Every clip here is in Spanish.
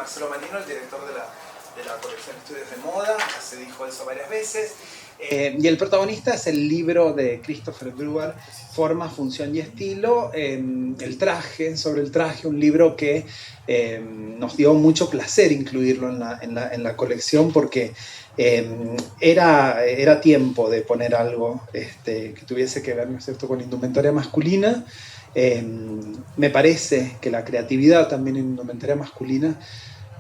Marcelo Manino, el director de la colección Estudios de Moda, ya se dijo eso varias veces. Y el protagonista es el libro de Christopher Brewer, Forma, Función y Estilo, sobre el traje, un libro que nos dio mucho placer incluirlo en la colección porque era tiempo de poner algo que tuviese que ver, ¿no es cierto?, con indumentaria masculina. Me parece que la creatividad también en indumentaria masculina,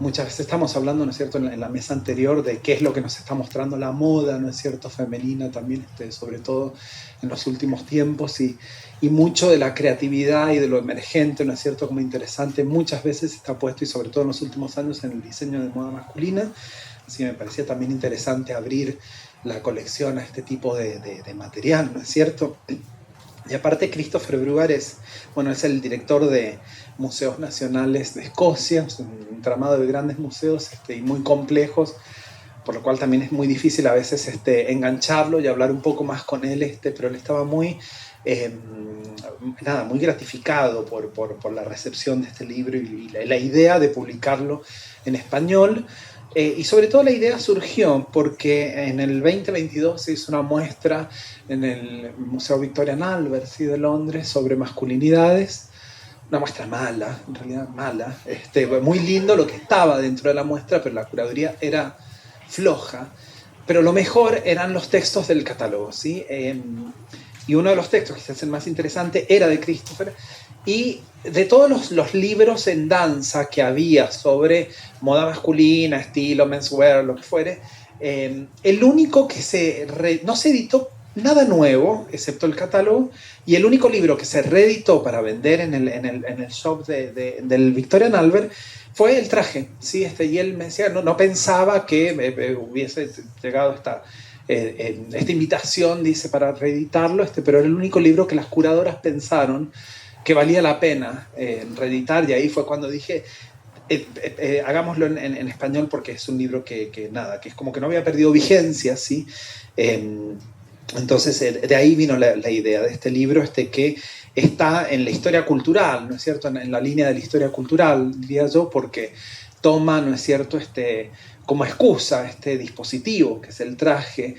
muchas veces estamos hablando, ¿no es cierto?, en la mesa anterior de qué es lo que nos está mostrando la moda, ¿no es cierto?, femenina también, sobre todo en los últimos tiempos, y mucho de la creatividad y de lo emergente, ¿no es cierto?, como interesante, muchas veces está puesto, y sobre todo en los últimos años, en el diseño de moda masculina. Así me parecía también interesante abrir la colección a este tipo de material, ¿no es cierto? Y aparte Christopher Brewer es el director de Museos Nacionales de Escocia, es un entramado de grandes museos y muy complejos, por lo cual también es muy difícil a veces engancharlo y hablar un poco más con él, pero él estaba muy gratificado por la recepción de este libro y la idea de publicarlo en español. Y sobre todo la idea surgió porque en el 2022 se hizo una muestra en el Museo Victoria and Albert, ¿sí?, de Londres, sobre masculinidades. Una muestra mala, en realidad mala. Muy lindo lo que estaba dentro de la muestra, pero la curaduría era floja. Pero lo mejor eran los textos del catálogo, ¿sí? Y uno de los textos, quizás el más interesante, era de Christopher. Y de todos los libros en danza que había sobre moda masculina, estilo, menswear, lo que fuere, el único que no se editó nada nuevo, excepto el catálogo, y el único libro que se reeditó para vender en el shop del Victoria and Albert fue el traje, ¿sí? Y él me decía, no pensaba que hubiese llegado esta invitación, dice, para reeditarlo, pero era el único libro que las curadoras pensaron que valía la pena reeditar, y ahí fue cuando dije, hagámoslo en español, porque es un libro que es como que no había perdido vigencia, ¿sí? Entonces, de ahí vino la idea de este libro, que está en la historia cultural, ¿no es cierto?, en la línea de la historia cultural, diría yo, porque toma, ¿no es cierto?, como excusa este dispositivo que es el traje,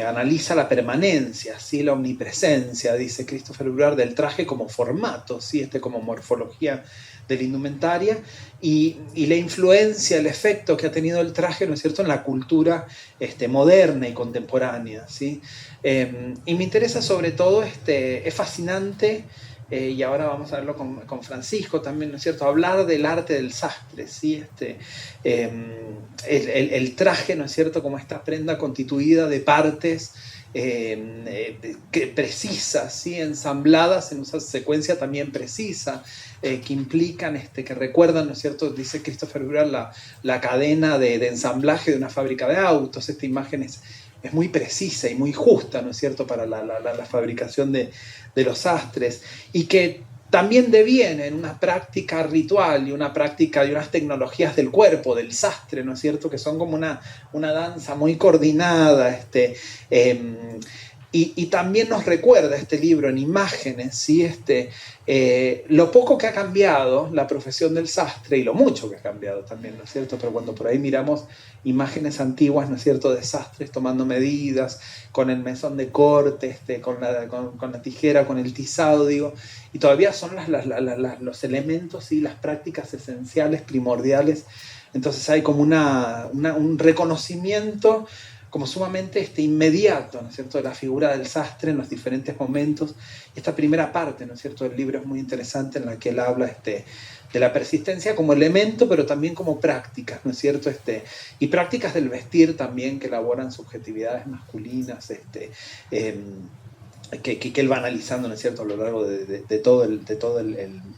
analiza la permanencia, ¿sí?, la omnipresencia, dice Christopher Brewer, del traje como formato, ¿sí?, como morfología de la indumentaria, y la influencia, el efecto que ha tenido el traje, ¿no es cierto?, en la cultura moderna y contemporánea, ¿sí? Y me interesa sobre todo, es fascinante, y ahora vamos a verlo con Francisco también, ¿no es cierto?, hablar del arte del sastre, ¿sí? El traje, ¿no es cierto?, como esta prenda constituida de partes precisas, ¿sí?, ensambladas en una secuencia también precisa, que implican, que recuerdan, ¿no es cierto?, dice Christopher Brewer, la cadena de ensamblaje de una fábrica de autos. Esta imagen es muy precisa y muy justa, ¿no es cierto?, para la fabricación de los sastres, y que también deviene en una práctica ritual y una práctica de unas tecnologías del cuerpo, del sastre, ¿no es cierto?, que son como una danza muy coordinada, y también nos recuerda este libro en imágenes, ¿sí?, lo poco que ha cambiado la profesión del sastre y lo mucho que ha cambiado también, ¿no es cierto? Pero cuando por ahí miramos imágenes antiguas, ¿no es cierto?, de sastres tomando medidas, con el mesón de corte, con la tijera, con el tizado, digo, y todavía son los elementos y las prácticas esenciales, primordiales. Entonces hay como un reconocimiento como sumamente inmediato, ¿no es cierto?, de la figura del sastre en los diferentes momentos. Esta primera parte, ¿no es cierto?, del libro es muy interesante, en la que él habla de la persistencia como elemento, pero también como prácticas, ¿no es cierto?, y prácticas del vestir también, que elaboran subjetividades masculinas, que él va analizando, ¿no es cierto?, a lo largo de todo el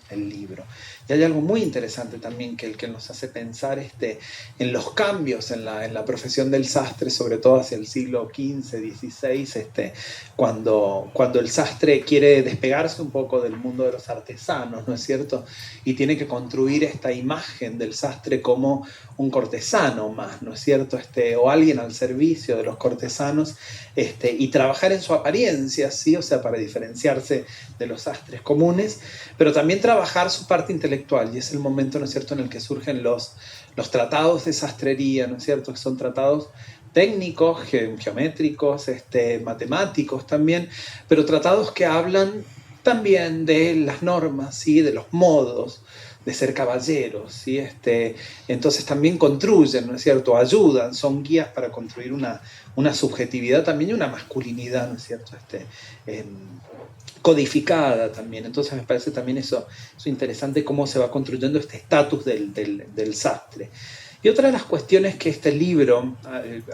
libro. Y hay algo muy interesante también que nos hace pensar en los cambios en la profesión del sastre, sobre todo hacia el siglo XV, XVI, cuando el sastre quiere despegarse un poco del mundo de los artesanos, ¿no es cierto?, y tiene que construir esta imagen del sastre como un cortesano más, ¿no es cierto?, o alguien al servicio de los cortesanos, y trabajar en su apariencia, ¿sí?, o sea, para diferenciarse de los sastres comunes, pero también trabajar su parte intelectual, intelectual y es el momento, ¿no es cierto?, en el que surgen los tratados de sastrería, ¿no es cierto?, que son tratados técnicos, geométricos, matemáticos también, pero tratados que hablan también de las normas, ¿sí?, de los modos de ser caballeros, ¿sí? Entonces también construyen, ¿no es cierto?, ayudan, son guías para construir una subjetividad también y una masculinidad, ¿no es cierto?, codificada también. Entonces me parece también eso interesante, cómo se va construyendo este estatus del sastre. Y otra de las cuestiones que este libro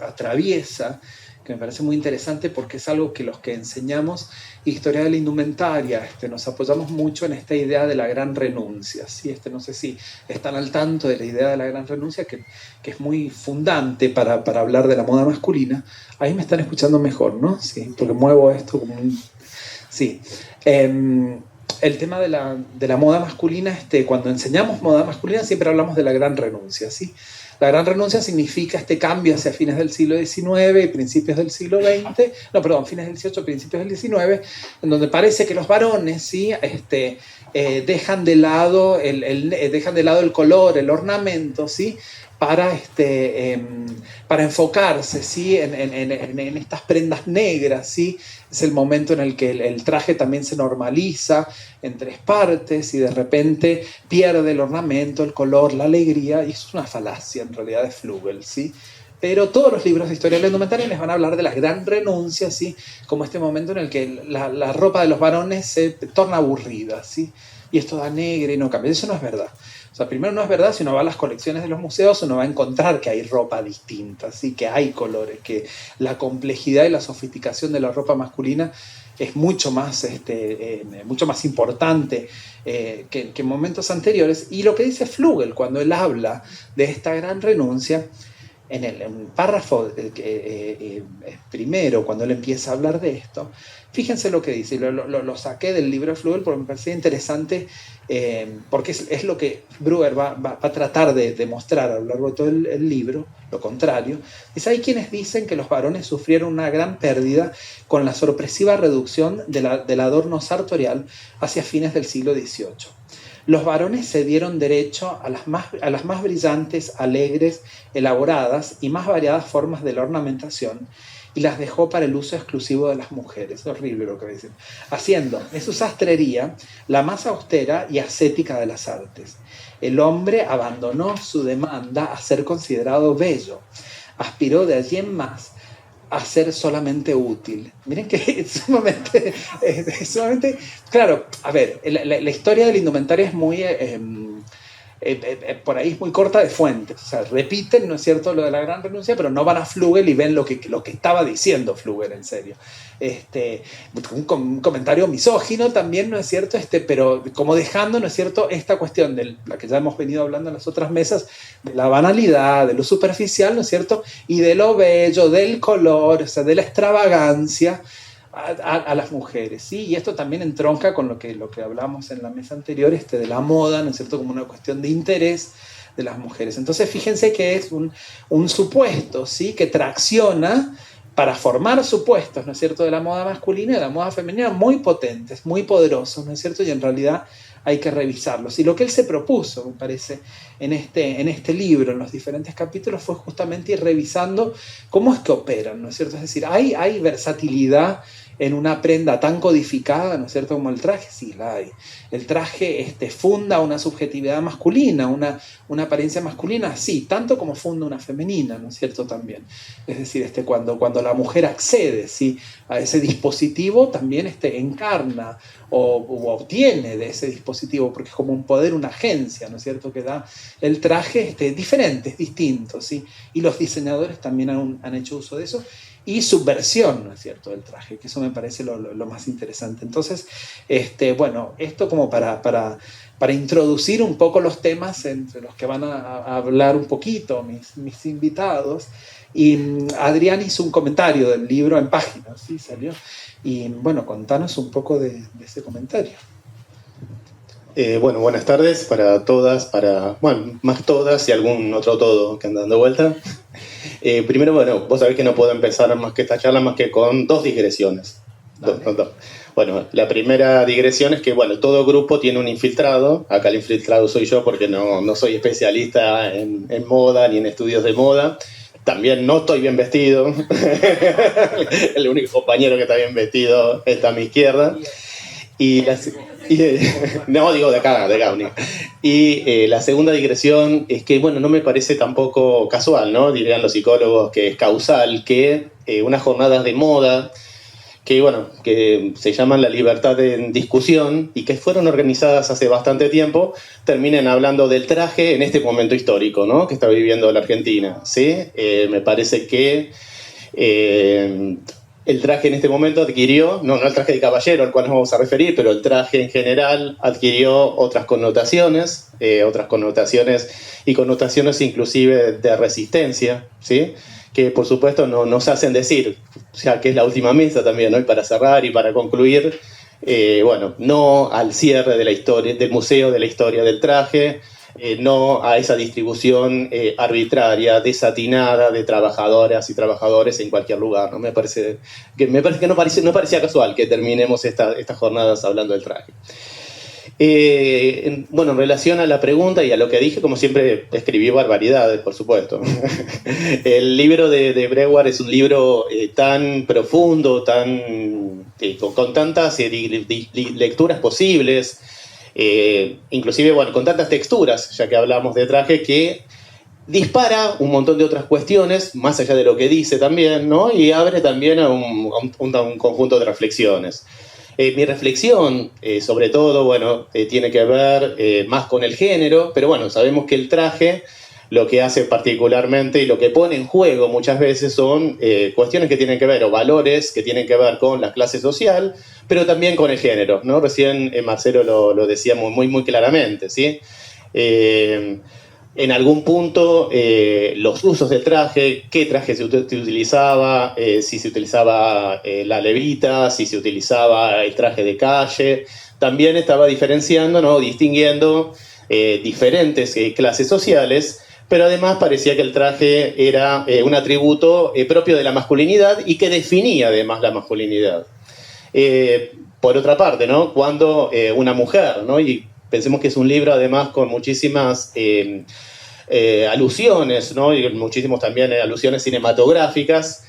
atraviesa, que me parece muy interesante porque es algo que los que enseñamos historia de la indumentaria nos apoyamos mucho en esta idea de la gran renuncia, ¿sí? No sé si están al tanto de la idea de la gran renuncia, que es muy fundante para hablar de la moda masculina. Ahí me están escuchando mejor, ¿no? Sí, porque muevo esto como un... Sí. El tema de la moda masculina, cuando enseñamos moda masculina siempre hablamos de la gran renuncia, ¿sí? La gran renuncia significa este cambio hacia fines del siglo XIX y principios del siglo XX, fines del XVIII, principios del XIX, en donde parece que los varones, ¿sí?, dejan de lado el color, el ornamento, ¿sí?, para enfocarse, ¿sí?, en estas prendas negras, ¿sí? Es el momento en el que el traje también se normaliza en tres partes y de repente pierde el ornamento, el color, la alegría, y eso es una falacia en realidad de Flügel, ¿sí? Pero todos los libros de historia de la indumentaria les van a hablar de la gran renuncia, ¿sí?, como este momento en el que la ropa de los varones se torna aburrida, ¿sí?, y es toda negra y no cambia. Eso no es verdad. O sea, primero no es verdad. Si uno va a las colecciones de los museos, uno va a encontrar que hay ropa distinta, ¿sí?, que hay colores, que la complejidad y la sofisticación de la ropa masculina es mucho más importante que en momentos anteriores. Y lo que dice Flügel cuando él habla de esta gran renuncia, en el párrafo primero, cuando él empieza a hablar de esto, fíjense lo que dice, lo saqué del libro de Flügel porque me parecía interesante, porque es lo que Breuer va a tratar de demostrar a lo largo de todo el libro, lo contrario. Dice, hay quienes dicen que los varones sufrieron una gran pérdida con la sorpresiva reducción del adorno sartorial hacia fines del siglo XVIII. Los varones se dieron derecho a las más brillantes, alegres, elaboradas y más variadas formas de la ornamentación y las dejó para el uso exclusivo de las mujeres. Es horrible lo que dicen. Haciendo de su sastrería la más austera y ascética de las artes. El hombre abandonó su demanda a ser considerado bello. Aspiró de allí en más a ser solamente útil. Miren que es sumamente claro, a ver, la historia de la indumentaria es muy por ahí es muy corta de fuentes, o sea, repiten, ¿no es cierto?, lo de la gran renuncia, pero no van a Flügel y ven lo que estaba diciendo Flügel, en serio. Un comentario misógino también, ¿no es cierto?, pero como dejando, ¿no es cierto?, esta cuestión de la que ya hemos venido hablando en las otras mesas, de la banalidad, de lo superficial, ¿no es cierto?, y de lo bello, del color, o sea, de la extravagancia, a las mujeres, ¿sí? Y esto también entronca con lo que hablamos en la mesa anterior, de la moda, ¿no es cierto?, como una cuestión de interés de las mujeres. Entonces, fíjense que es un supuesto, ¿sí?, que tracciona para formar supuestos, ¿no es cierto?, de la moda masculina y de la moda femenina muy potentes, muy poderosos, ¿no es cierto?, y en realidad hay que revisarlos. Y lo que él se propuso, me parece, en este libro, en los diferentes capítulos, fue justamente ir revisando cómo es que operan, ¿no es cierto? Es decir, ¿hay versatilidad en una prenda tan codificada, ¿no es cierto?, como el traje? Sí, la hay. El traje funda una subjetividad masculina, una apariencia masculina, sí, tanto como funda una femenina, ¿no es cierto?, también. Es decir, cuando la mujer accede, ¿sí?, a ese dispositivo, también encarna o obtiene de ese dispositivo, porque es como un poder, una agencia, ¿no es cierto?, que da el traje diferente, distinto, ¿sí? Y los diseñadores también han hecho uso de eso. Y subversión, ¿no es cierto?, del traje, que eso me parece lo más interesante. Entonces, bueno, esto como para introducir un poco los temas entre los que van a hablar un poquito mis invitados. Y Adrián hizo un comentario del libro en páginas, ¿sí? Salió. Y bueno, contanos un poco de ese comentario. Bueno, buenas tardes para todas, más todas y algún otro todo que anda dando vuelta. Primero, bueno, vos sabés que no puedo empezar más que esta charla más que con dos digresiones. Bueno, la primera digresión es que, bueno, todo grupo tiene un infiltrado. Acá el infiltrado soy yo porque no soy especialista en moda ni en estudios de moda. También no estoy bien vestido. El único compañero que está bien vestido está a mi izquierda. No, digo de acá. Y la segunda digresión es que, bueno, no me parece tampoco casual, ¿no? Dirían los psicólogos que es causal que unas jornadas de moda que se llaman la libertad de discusión y que fueron organizadas hace bastante tiempo, terminen hablando del traje en este momento histórico, ¿no? Que está viviendo la Argentina, ¿sí? Me parece que el traje en este momento adquirió, no el traje de caballero al cual nos vamos a referir, pero el traje en general adquirió otras connotaciones y connotaciones inclusive de resistencia, ¿sí? Que por supuesto nos hacen decir, ya que es la última mesa también, ¿no? Y para cerrar y para concluir, no al cierre de la historia, del Museo de la Historia del Traje, no a esa distribución arbitraria, desatinada de trabajadoras y trabajadores en cualquier lugar, ¿no? Me parece que no parecía casual que terminemos estas jornadas hablando del traje. En relación a la pregunta y a lo que dije, como siempre, escribí barbaridades, por supuesto. El libro de Breuer es un libro tan profundo, con tantas lecturas posibles, inclusive, con tantas texturas, ya que hablamos de traje, que dispara un montón de otras cuestiones, más allá de lo que dice también, ¿no? Y abre también a un conjunto de reflexiones. Mi reflexión, sobre todo, tiene que ver más con el género, pero sabemos que el traje lo que hace particularmente y lo que pone en juego muchas veces son cuestiones que tienen que ver, o valores que tienen que ver con la clase social, pero también con el género, ¿no? Recién Marcelo lo decía muy, muy claramente, ¿sí? En algún punto, los usos del traje, qué traje se utilizaba, si se utilizaba la levita, si se utilizaba el traje de calle, también estaba diferenciando, ¿no? Distinguiendo diferentes clases sociales, pero además parecía que el traje era un atributo propio de la masculinidad y que definía además la masculinidad. Por otra parte, ¿no? Cuando una mujer, ¿no? Y pensemos que es un libro además con muchísimas alusiones, ¿no? Y muchísimos también alusiones cinematográficas.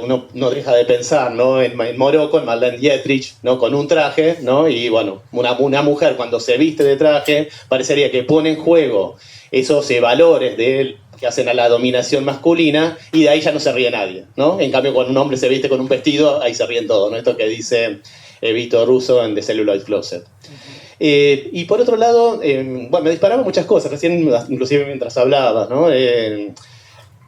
Uno no deja de pensar, ¿no? En Morocco, en Marlene Dietrich, ¿no? Con un traje, ¿no? Y una mujer cuando se viste de traje parecería que pone en juego esos valores que hacen a la dominación masculina, y de ahí ya no se ríe nadie, ¿no? En cambio, cuando un hombre se viste con un vestido, ahí se ríen todos, ¿no? Esto que dice Víctor Russo en The Celluloid Closet. Y por otro lado, me disparaba muchas cosas, recién, inclusive mientras hablaba, ¿no?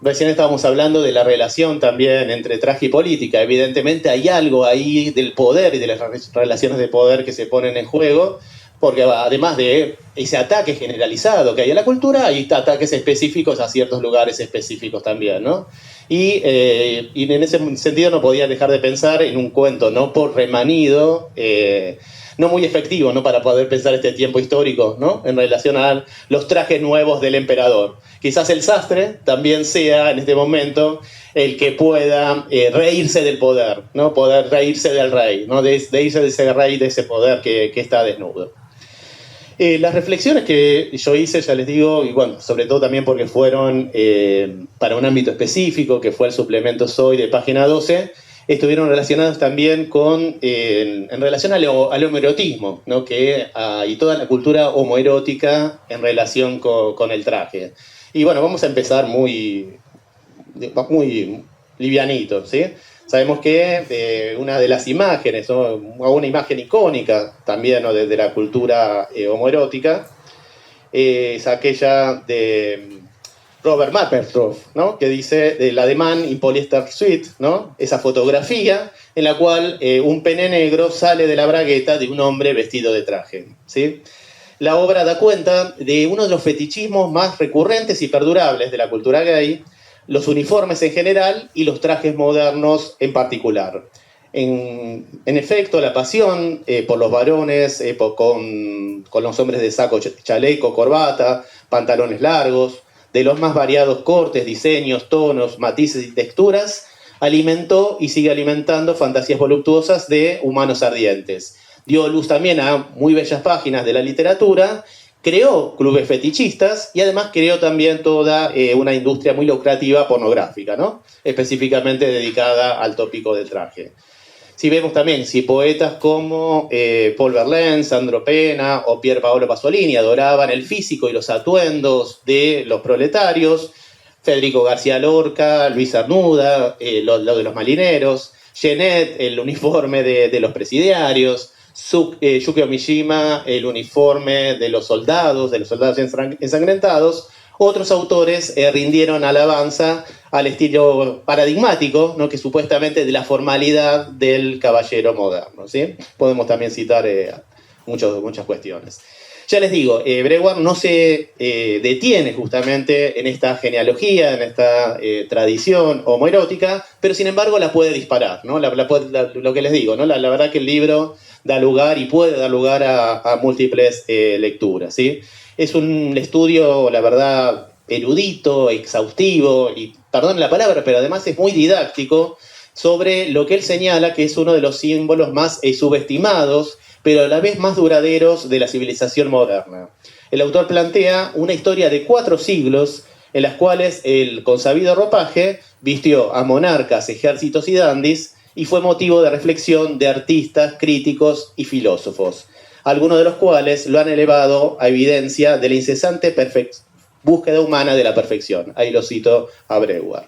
Recién estábamos hablando de la relación también entre traje y política. Evidentemente hay algo ahí del poder y de las relaciones de poder que se ponen en juego, porque además de ese ataque generalizado que hay a la cultura, hay ataques específicos a ciertos lugares específicos también, ¿no? Y en ese sentido no podía dejar de pensar en un cuento, ¿no? Por remanido, no muy efectivo, ¿no? Para poder pensar este tiempo histórico, ¿no? En relación a los trajes nuevos del emperador. Quizás el sastre también sea en este momento el que pueda reírse del poder, ¿no? Poder reírse del rey, ¿no? De irse de ese rey, de ese poder que está desnudo. Las reflexiones que yo hice, ya les digo, y sobre todo también porque fueron para un ámbito específico, que fue el suplemento Soy de página 12, estuvieron relacionadas también en relación al homoerotismo, ¿no? Y toda la cultura homoerótica en relación con el traje. Y vamos a empezar muy livianito, ¿sí? Sabemos que una de las imágenes, ¿no? Una imagen icónica también, ¿no? de la cultura homoerótica, es aquella de Robert Mapplethorpe, ¿no? Que dice de la The Man in Polyester Suit, ¿no? Esa fotografía en la cual un pene negro sale de la bragueta de un hombre vestido de traje, ¿sí? La obra da cuenta de uno de los fetichismos más recurrentes y perdurables de la cultura gay, los uniformes en general y los trajes modernos en particular. En efecto, la pasión por los varones, con los hombres de saco, chaleco, corbata, pantalones largos, de los más variados cortes, diseños, tonos, matices y texturas, alimentó y sigue alimentando fantasías voluptuosas de humanos ardientes. Dio luz también a muy bellas páginas de la literatura, creó clubes fetichistas y además creó también toda una industria muy lucrativa pornográfica, ¿no? Específicamente dedicada al tópico del traje. Si vemos también, si poetas como Paul Verlaine, Sandro Pena o Pier Paolo Pasolini adoraban el físico y los atuendos de los proletarios, Federico García Lorca, Luis Arnuda, lo de los marineros, Genet, el uniforme de los presidiarios, Yukio Mishima, el uniforme de los soldados ensangrentados. Otros autores rindieron alabanza al estilo paradigmático, ¿no? Que supuestamente de la formalidad del caballero moderno, ¿sí? Podemos también citar muchas cuestiones. Ya les digo, Breuer no se detiene justamente en esta genealogía, en esta tradición homoerótica, pero sin embargo la puede disparar, ¿no? Lo que les digo, ¿no? La verdad que el libro da lugar y puede dar lugar a múltiples lecturas, ¿sí? Es un estudio, la verdad, erudito, exhaustivo, y perdón la palabra, pero además es muy didáctico sobre lo que él señala que es uno de los símbolos más subestimados, pero a la vez más duraderos de la civilización moderna. El autor plantea una historia de 4 siglos en las cuales el consabido ropaje vistió a monarcas, ejércitos y dandis y fue motivo de reflexión de artistas, críticos y filósofos, algunos de los cuales lo han elevado a evidencia de la incesante búsqueda humana de la perfección. Ahí lo cito a Breuer.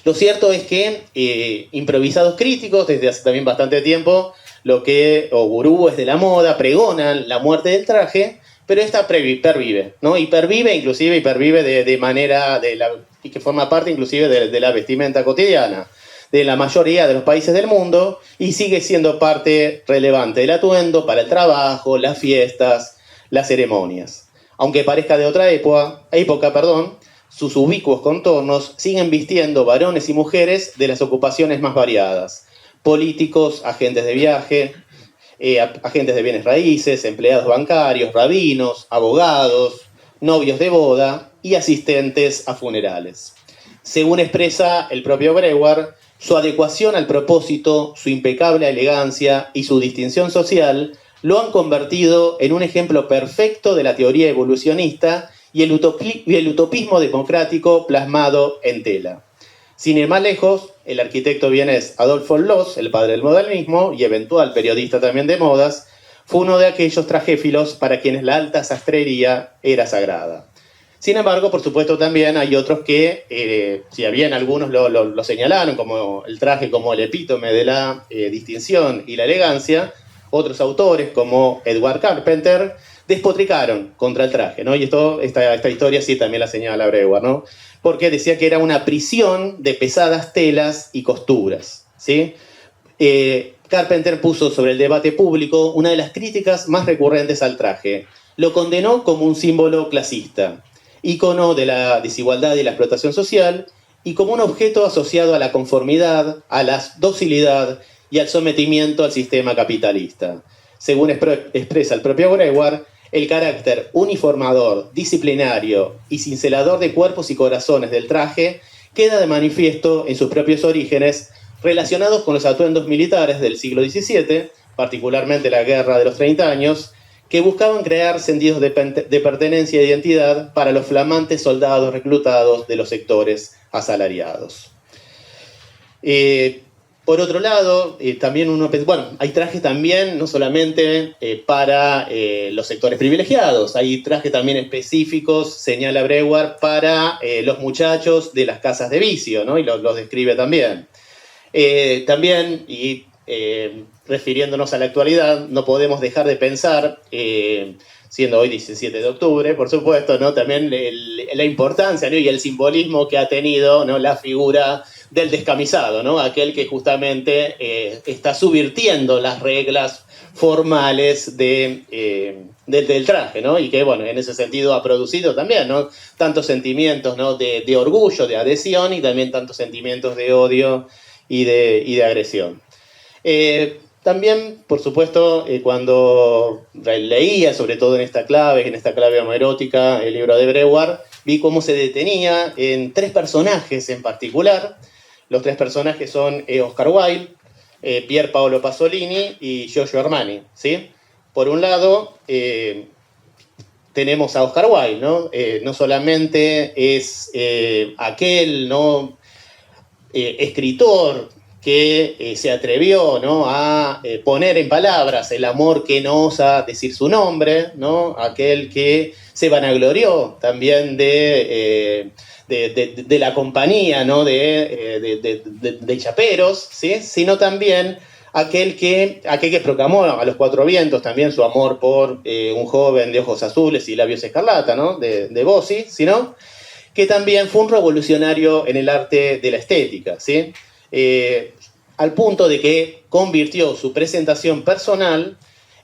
Lo cierto es que improvisados críticos, desde hace también bastante tiempo, o gurúes de la moda, pregonan la muerte del traje, pero esta pervive, ¿no? Y pervive de manera, y que forma parte inclusive de la vestimenta cotidiana de la mayoría de los países del mundo y sigue siendo parte relevante del atuendo para el trabajo, las fiestas, las ceremonias. Aunque parezca de otra época, sus ubicuos contornos siguen vistiendo varones y mujeres de las ocupaciones más variadas: políticos, agentes de viaje, agentes de bienes raíces, empleados bancarios, rabinos, abogados, novios de boda y asistentes a funerales. Según expresa el propio Breuer, su adecuación al propósito, su impecable elegancia y su distinción social lo han convertido en un ejemplo perfecto de la teoría evolucionista y el utopismo democrático plasmado en tela. Sin ir más lejos, el arquitecto vienés Adolfo Loos, el padre del modernismo y eventual periodista también de modas, fue uno de aquellos tragéfilos para quienes la alta sastrería era sagrada. Sin embargo, por supuesto, también hay otros que, si bien algunos lo señalaron como el traje como el epítome de la distinción y la elegancia, otros autores, como Edward Carpenter, despotricaron contra el traje, ¿no? Y esta historia sí también la señala Breuer, ¿no? Porque decía que era una prisión de pesadas telas y costuras, ¿sí? Carpenter puso sobre el debate público una de las críticas más recurrentes al traje. Lo condenó como un símbolo clasista, ícono de la desigualdad y la explotación social, y como un objeto asociado a la conformidad, a la docilidad y al sometimiento al sistema capitalista. Según expresa el propio Breuer, el carácter uniformador, disciplinario y cincelador de cuerpos y corazones del traje queda de manifiesto en sus propios orígenes relacionados con los atuendos militares del siglo XVII, particularmente la Guerra de los 30 años, que buscaban crear sentidos de pertenencia e identidad para los flamantes soldados reclutados de los sectores asalariados. Por otro lado, también hay trajes también no solamente para los sectores privilegiados, hay trajes también específicos, señala Breuer, para los muchachos de las casas de vicio, ¿no? Y los describe también. También, refiriéndonos a la actualidad, no podemos dejar de pensar, siendo hoy 17 de octubre, por supuesto, ¿no? También la importancia, ¿no? Y el simbolismo que ha tenido, ¿no? La figura del descamisado, ¿no? Aquel que justamente está subvirtiendo las reglas formales del traje, ¿no? Y que, bueno, en ese sentido ha producido también, ¿no? Tantos sentimientos, ¿no? de orgullo, de adhesión, y también tantos sentimientos de odio y de agresión. También, por supuesto, cuando leía, sobre todo en esta clave homoerótica, el libro de Breuer, vi cómo se detenía en 3 personajes en particular, Los tres personajes son Oscar Wilde, Pier Paolo Pasolini y Giorgio Armani, ¿sí? Por un lado, tenemos a Oscar Wilde, ¿no? No solamente es aquel, ¿no? Escritor que se atrevió, ¿no? a poner en palabras el amor que no osa decir su nombre, ¿no? Aquel que se vanaglorió también de la compañía, ¿no? de chaperos, ¿sí? Sino también aquel que proclamó a los cuatro vientos también su amor por un joven de ojos azules y labios escarlata, ¿no? de Bossi, sino que también fue un revolucionario en el arte de la estética, ¿sí? Al punto de que convirtió su presentación personal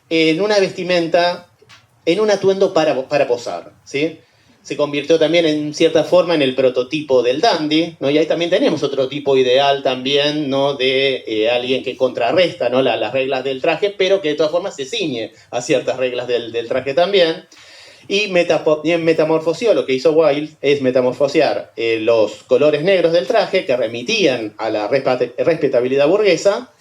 en una vestimenta, en un atuendo para posar, ¿sí? Se convirtió también en cierta forma en el prototipo del dandy, ¿no? Y ahí también tenemos otro tipo ideal también, ¿no? de alguien que contrarresta, ¿no? las reglas del traje, pero que de todas formas se ciñe a ciertas reglas del traje también. Y metamorfoseó, lo que hizo Wilde es metamorfosear los colores negros del traje, que remitían a la respetabilidad burguesa,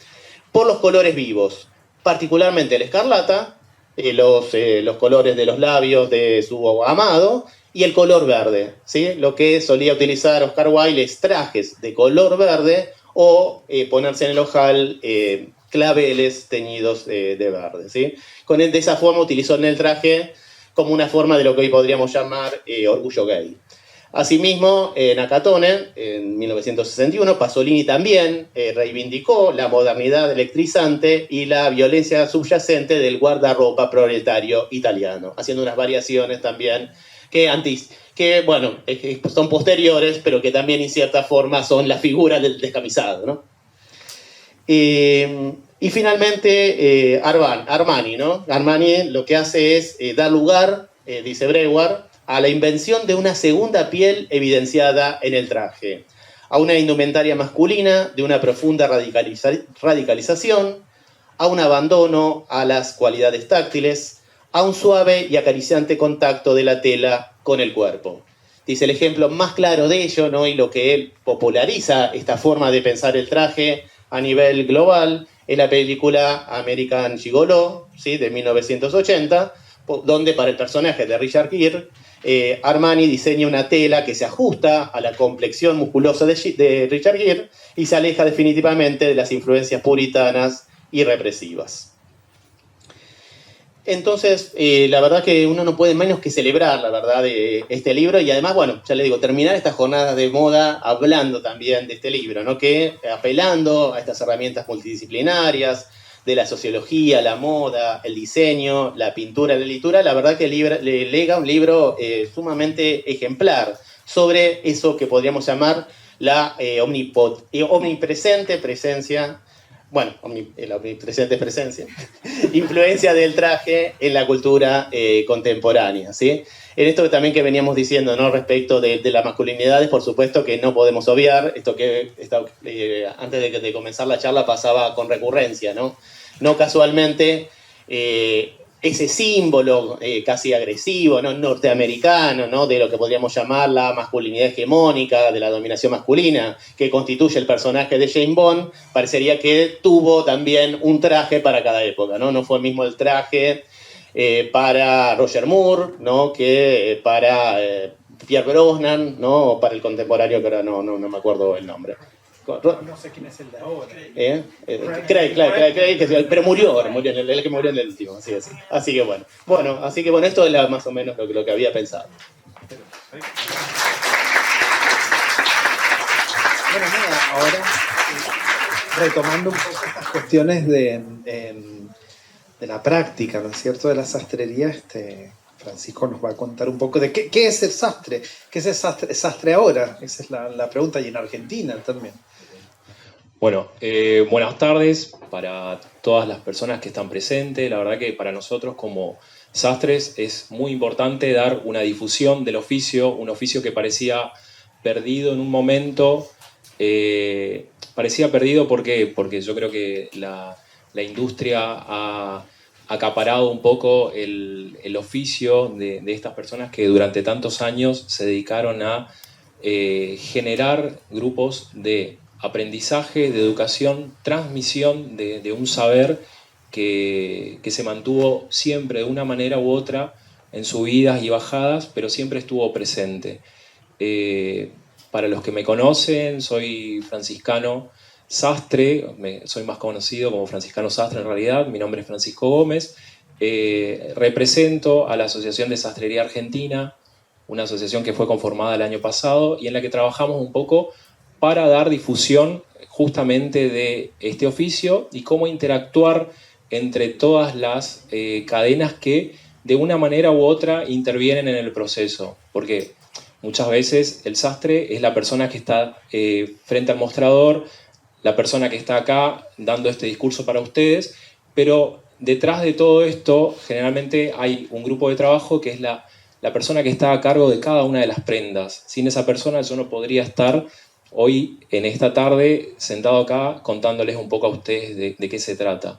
por los colores vivos, particularmente el escarlata, los colores de los labios de su amado, y el color verde, ¿sí? Lo que solía utilizar Oscar Wilde es trajes de color verde o ponerse en el ojal claveles teñidos de verde, ¿sí? De esa forma utilizó en el traje como una forma de lo que hoy podríamos llamar orgullo gay. Asimismo, Nakatone, en 1961, Pasolini también reivindicó la modernidad electrizante y la violencia subyacente del guardarropa proletario italiano, haciendo unas variaciones también que bueno, son posteriores, pero que también en cierta forma son la figura del descamisado, ¿no? Y finalmente, Armani, ¿no? Armani lo que hace es dar lugar, dice Breuer, a la invención de una segunda piel evidenciada en el traje, a una indumentaria masculina de una profunda radicalización, a un abandono a las cualidades táctiles, a un suave y acariciante contacto de la tela con el cuerpo. Dice el ejemplo más claro de ello, ¿no? Y lo que él populariza esta forma de pensar el traje a nivel global es la película American Gigolo, ¿sí? de 1980, donde para el personaje de Richard Gere, Armani diseña una tela que se ajusta a la complexión musculosa de Richard Gere y se aleja definitivamente de las influencias puritanas y represivas. Entonces, la verdad que uno no puede menos que celebrar, la verdad, de este libro y además, bueno, ya le digo, terminar estas jornadas de moda hablando también de este libro, ¿no? Que apelando a estas herramientas multidisciplinarias de la sociología, la moda, el diseño, la pintura, la literatura, la verdad que le lega un libro sumamente ejemplar sobre eso que podríamos llamar la omnipresente presencia, bueno, la omnipresente presencia, influencia del traje en la cultura contemporánea, ¿sí? En esto también que veníamos diciendo, ¿no? Respecto de las masculinidades, por supuesto que no podemos obviar, esto que antes de comenzar la charla pasaba con recurrencia, ¿no? No casualmente ese símbolo casi agresivo, ¿no? norteamericano, ¿no? de lo que podríamos llamar la masculinidad hegemónica, de la dominación masculina, que constituye el personaje de James Bond, parecería que tuvo también un traje para cada época, ¿no? No fue el mismo el traje para Roger Moore, ¿no? que para Pierre Brosnan, ¿no? o para el contemporáneo, que ahora no me acuerdo el nombre. No sé quién es el de ahora. Craig, pero murió, el que murió en el último. Así que bueno, esto es más o menos lo que había pensado. Bueno, mira, ahora retomando un poco estas cuestiones de la práctica, ¿no es cierto?, de la sastrería, Francisco nos va a contar un poco de qué es el sastre, qué es el sastre ahora. Esa es la pregunta, y en Argentina también. Bueno, buenas tardes para todas las personas que están presentes. La verdad que para nosotros como sastres es muy importante dar una difusión del oficio, un oficio que parecía perdido en un momento. Parecía perdido porque yo creo que la industria ha acaparado un poco el oficio de estas personas que durante tantos años se dedicaron a generar grupos de aprendizaje, de educación, transmisión de un saber que se mantuvo siempre de una manera u otra en subidas y bajadas, pero siempre estuvo presente. Para los que me conocen, soy franciscano sastre, soy más conocido como franciscano sastre en realidad, mi nombre es Francisco Gómez, represento a la Asociación de Sastrería Argentina, una asociación que fue conformada el año pasado y en la que trabajamos un poco para dar difusión justamente de este oficio y cómo interactuar entre todas las cadenas que de una manera u otra intervienen en el proceso, porque muchas veces el sastre es la persona que está frente al mostrador, la persona que está acá dando este discurso para ustedes, pero detrás de todo esto generalmente hay un grupo de trabajo que es la persona que está a cargo de cada una de las prendas. Sin esa persona yo no podría estar hoy en esta tarde sentado acá contándoles un poco a ustedes de qué se trata.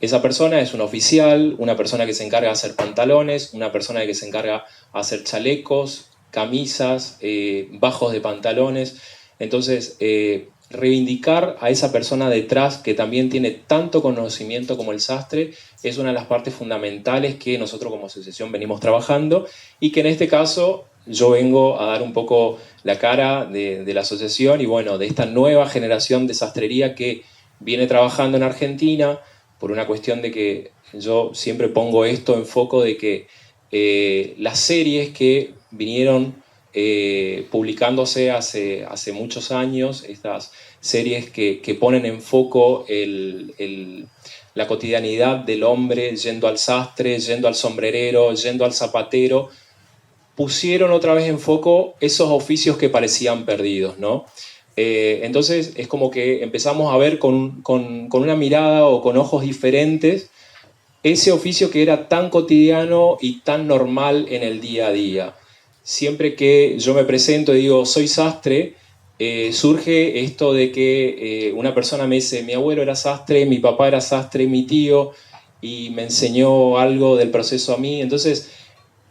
Esa persona es un oficial, una persona que se encarga de hacer pantalones, una persona que se encarga de hacer chalecos, camisas, bajos de pantalones. Entonces, reivindicar a esa persona detrás que también tiene tanto conocimiento como el sastre es una de las partes fundamentales que nosotros como asociación venimos trabajando y que en este caso yo vengo a dar un poco la cara de la asociación y bueno, de esta nueva generación de sastrería que viene trabajando en Argentina por una cuestión de que yo siempre pongo esto en foco de que las series que vinieron publicándose hace muchos años, estas series que ponen en foco la cotidianidad del hombre yendo al sastre, yendo al sombrerero, yendo al zapatero, pusieron otra vez en foco esos oficios que parecían perdidos, ¿no? Entonces es como que empezamos a ver con una mirada o con ojos diferentes ese oficio que era tan cotidiano y tan normal en el día a día. Siempre que yo me presento y digo soy sastre, surge esto de que una persona me dice mi abuelo era sastre, mi papá era sastre, mi tío, y me enseñó algo del proceso a mí. Entonces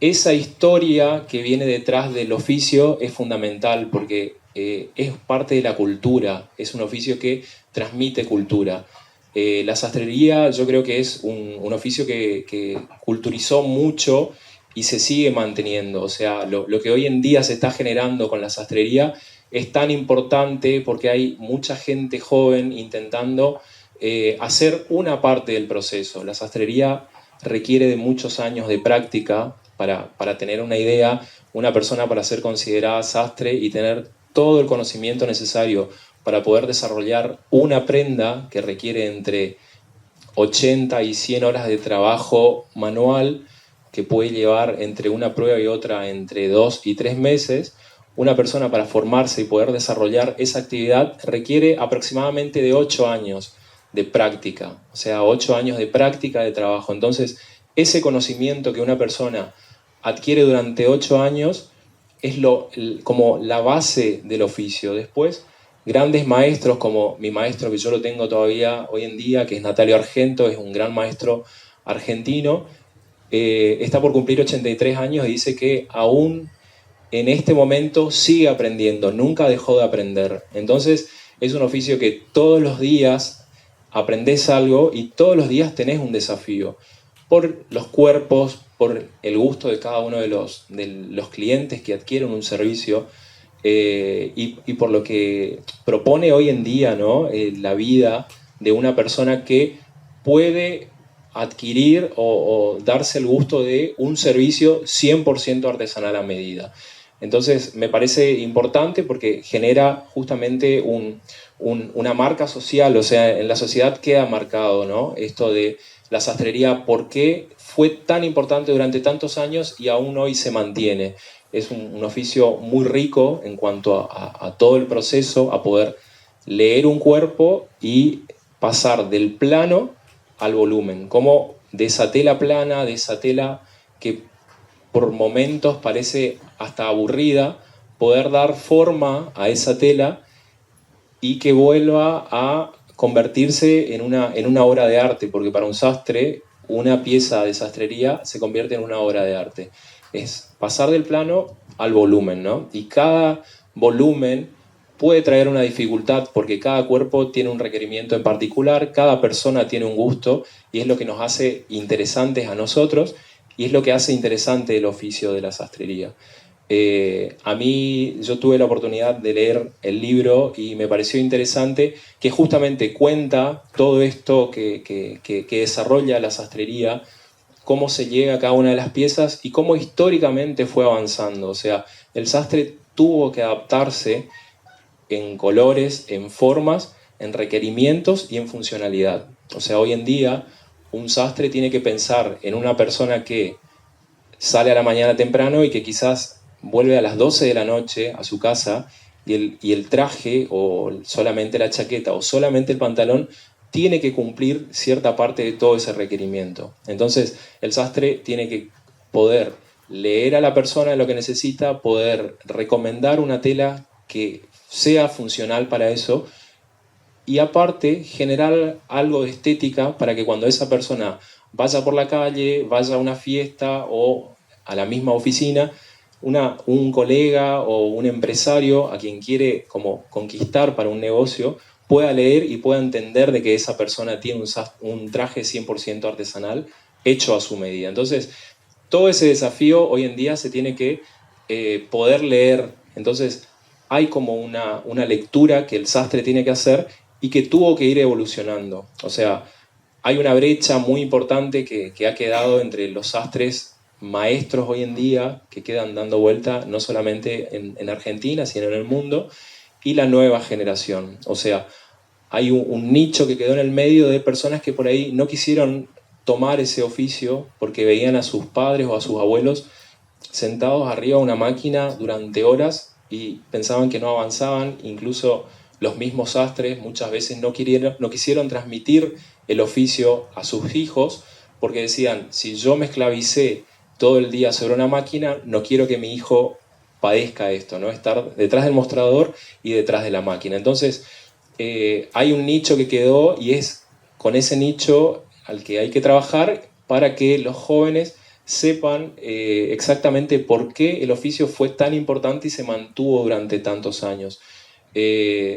esa historia que viene detrás del oficio es fundamental porque es parte de la cultura, es un oficio que transmite cultura. La sastrería yo creo que es un oficio que culturizó mucho y se sigue manteniendo. O sea, lo que hoy en día se está generando con la sastrería es tan importante porque hay mucha gente joven intentando hacer una parte del proceso. La sastrería requiere de muchos años de práctica. Para tener una idea, una persona para ser considerada sastre y tener todo el conocimiento necesario para poder desarrollar una prenda que requiere entre 80 y 100 horas de trabajo manual, que puede llevar entre una prueba y otra entre 2 y 3 meses, una persona para formarse y poder desarrollar esa actividad requiere aproximadamente de 8 años de práctica, o sea, 8 años de práctica de trabajo. Entonces, ese conocimiento que una persona adquiere durante 8 años es como la base del oficio. Después, grandes maestros como mi maestro, que yo lo tengo todavía hoy en día, que es Natalio Argento, es un gran maestro argentino, está por cumplir 83 años y dice que aún en este momento sigue aprendiendo, nunca dejó de aprender. Entonces, es un oficio que todos los días aprendés algo y todos los días tenés un desafío. Por los cuerpos, por el gusto de cada uno de los clientes que adquieren un servicio y por lo que propone hoy en día, ¿no? La vida de una persona que puede adquirir o darse el gusto de un servicio 100% artesanal a medida. Entonces me parece importante porque genera justamente una marca social, o sea, en la sociedad queda marcado, ¿no? Esto de la sastrería, ¿por qué fue tan importante durante tantos años y aún hoy se mantiene? Es un oficio muy rico en cuanto a todo el proceso, a poder leer un cuerpo y pasar del plano al volumen, como de esa tela plana, de esa tela que por momentos parece hasta aburrida, poder dar forma a esa tela y que vuelva a convertirse en una obra de arte, porque para un sastre una pieza de sastrería se convierte en una obra de arte. Es pasar del plano al volumen, ¿no? Y cada volumen puede traer una dificultad porque cada cuerpo tiene un requerimiento en particular, cada persona tiene un gusto y es lo que nos hace interesantes a nosotros y es lo que hace interesante el oficio de la sastrería. A mí, yo tuve la oportunidad de leer el libro y me pareció interesante que justamente cuenta todo esto que desarrolla la sastrería, cómo se llega a cada una de las piezas y cómo históricamente fue avanzando. O sea, el sastre tuvo que adaptarse en colores, en formas, en requerimientos y en funcionalidad. O sea, hoy en día un sastre tiene que pensar en una persona que sale a la mañana temprano y que quizás vuelve a las 12 de la noche a su casa y el traje o solamente la chaqueta o solamente el pantalón tiene que cumplir cierta parte de todo ese requerimiento. Entonces, el sastre tiene que poder leer a la persona lo que necesita, poder recomendar una tela que sea funcional para eso y aparte generar algo de estética para que cuando esa persona vaya por la calle, vaya a una fiesta o a la misma oficina, un colega o un empresario a quien quiere como conquistar para un negocio pueda leer y pueda entender de que esa persona tiene un traje 100% artesanal hecho a su medida. Entonces, todo ese desafío hoy en día se tiene que poder leer. Entonces, hay como una lectura que el sastre tiene que hacer y que tuvo que ir evolucionando. O sea, hay una brecha muy importante que ha quedado entre los sastres maestros hoy en día, que quedan dando vuelta no solamente en Argentina, sino en el mundo, y la nueva generación. O sea, hay un nicho que quedó en el medio de personas que por ahí no quisieron tomar ese oficio porque veían a sus padres o a sus abuelos sentados arriba de una máquina durante horas y pensaban que no avanzaban. Incluso los mismos sastres muchas veces no quisieron transmitir el oficio a sus hijos porque decían, si yo me esclavicé todo el día sobre una máquina, no quiero que mi hijo padezca esto, ¿no? Estar detrás del mostrador y detrás de la máquina. Entonces, hay un nicho que quedó y es con ese nicho al que hay que trabajar para que los jóvenes sepan exactamente por qué el oficio fue tan importante y se mantuvo durante tantos años.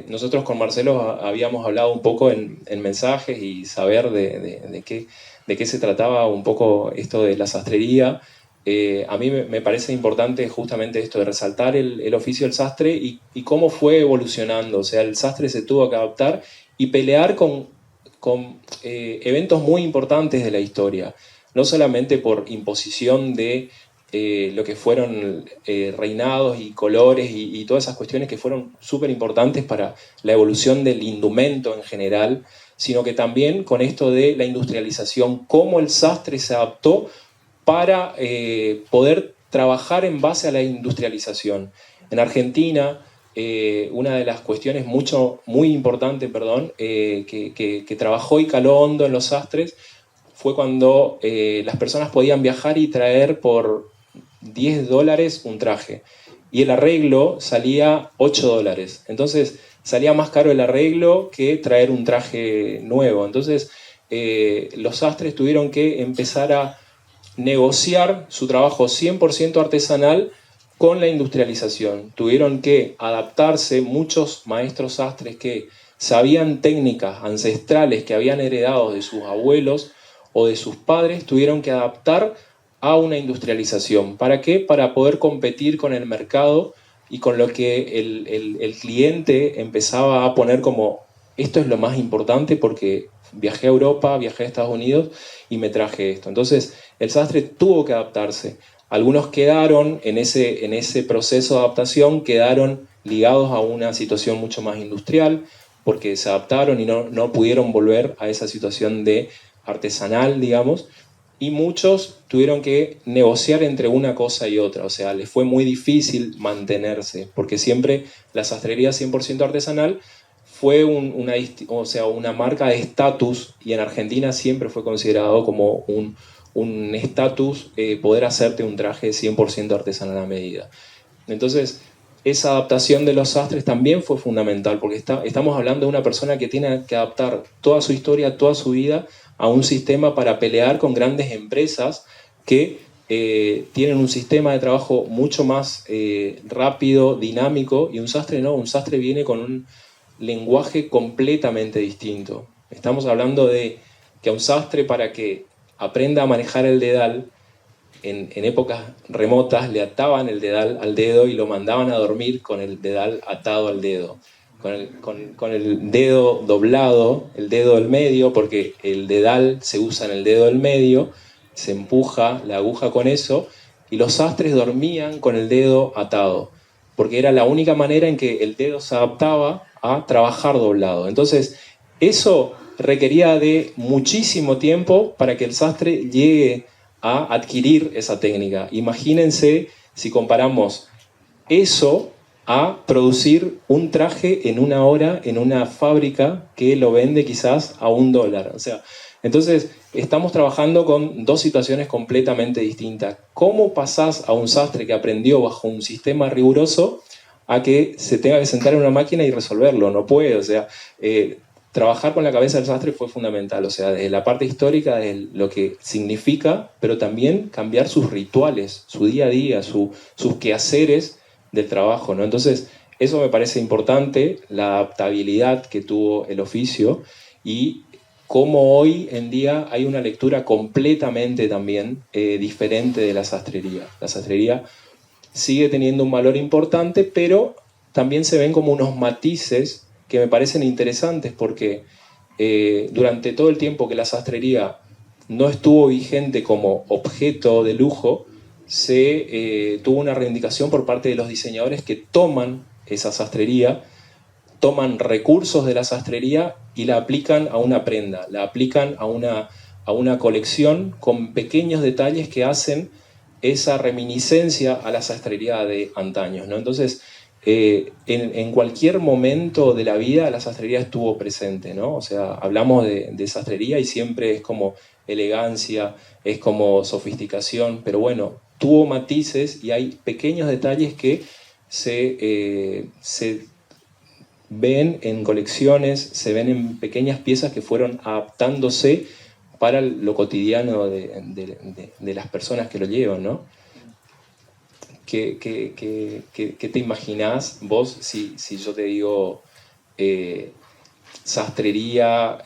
Nosotros con Marcelo habíamos hablado un poco en mensajes y saber de qué se trataba un poco esto de la sastrería. A mí me parece importante justamente esto de resaltar el oficio del sastre y cómo fue evolucionando. O sea, el sastre se tuvo que adaptar y pelear con eventos muy importantes de la historia, no solamente por imposición de lo que fueron reinados y colores y todas esas cuestiones que fueron súper importantes para la evolución del indumento en general, sino que también con esto de la industrialización, cómo el sastre se adaptó para poder trabajar en base a la industrialización. En Argentina, una de las cuestiones muy importante, que trabajó y caló hondo en los sastres fue cuando las personas podían viajar y traer por $10 un traje y el arreglo salía $8. Entonces salía más caro el arreglo que traer un traje nuevo. Entonces los sastres tuvieron que empezar a negociar su trabajo 100% artesanal con la industrialización. Tuvieron que adaptarse muchos maestros sastres que sabían técnicas ancestrales que habían heredado de sus abuelos o de sus padres, tuvieron que adaptar a una industrialización. ¿Para qué? Para poder competir con el mercado y con lo que el cliente empezaba a poner como esto es lo más importante porque viajé a Europa, viajé a Estados Unidos y me traje esto. Entonces el sastre tuvo que adaptarse. Algunos quedaron en ese proceso de adaptación, quedaron ligados a una situación mucho más industrial porque se adaptaron y no pudieron volver a esa situación de artesanal, digamos, y muchos tuvieron que negociar entre una cosa y otra, o sea, les fue muy difícil mantenerse, porque siempre la sastrería 100% artesanal fue una marca de estatus, y en Argentina siempre fue considerado como un estatus poder hacerte un traje 100% artesanal a medida. Entonces, esa adaptación de los sastres también fue fundamental, porque estamos hablando de una persona que tiene que adaptar toda su historia, toda su vida a un sistema para pelear con grandes empresas que tienen un sistema de trabajo mucho más rápido, dinámico, y un sastre no, un sastre viene con un lenguaje completamente distinto. Estamos hablando de que a un sastre, para que aprenda a manejar el dedal, en épocas remotas le ataban el dedal al dedo y lo mandaban a dormir con el dedal atado al dedo. Con el dedo doblado, el dedo del medio, porque el dedal se usa en el dedo del medio, se empuja la aguja con eso, y los sastres dormían con el dedo atado, porque era la única manera en que el dedo se adaptaba a trabajar doblado. Entonces, eso requería de muchísimo tiempo para que el sastre llegue a adquirir esa técnica. Imagínense si comparamos eso a producir un traje en una hora en una fábrica que lo vende quizás a $1. O sea, entonces estamos trabajando con dos situaciones completamente distintas. ¿Cómo pasás a un sastre que aprendió bajo un sistema riguroso a que se tenga que sentar en una máquina y resolverlo? No puede, o sea, trabajar con la cabeza del sastre fue fundamental, o sea, desde la parte histórica, de lo que significa, pero también cambiar sus rituales, su día a día, sus quehaceres del trabajo, ¿no? Entonces, eso me parece importante, la adaptabilidad que tuvo el oficio y cómo hoy en día hay una lectura completamente también diferente de la sastrería. La sastrería sigue teniendo un valor importante, pero también se ven como unos matices que me parecen interesantes porque durante todo el tiempo que la sastrería no estuvo vigente como objeto de lujo, se tuvo una reivindicación por parte de los diseñadores que toman esa sastrería, toman recursos de la sastrería y la aplican a una prenda, la aplican a una colección con pequeños detalles que hacen esa reminiscencia a la sastrería de antaños, ¿no? Entonces, en cualquier momento de la vida la sastrería estuvo presente, ¿no? O sea, hablamos de sastrería y siempre es como elegancia, es como sofisticación, pero bueno, tuvo matices y hay pequeños detalles que se ven en colecciones, se ven en pequeñas piezas que fueron adaptándose para lo cotidiano de las personas que lo llevan, ¿no? ¿Qué te imaginás vos si yo te digo sastrería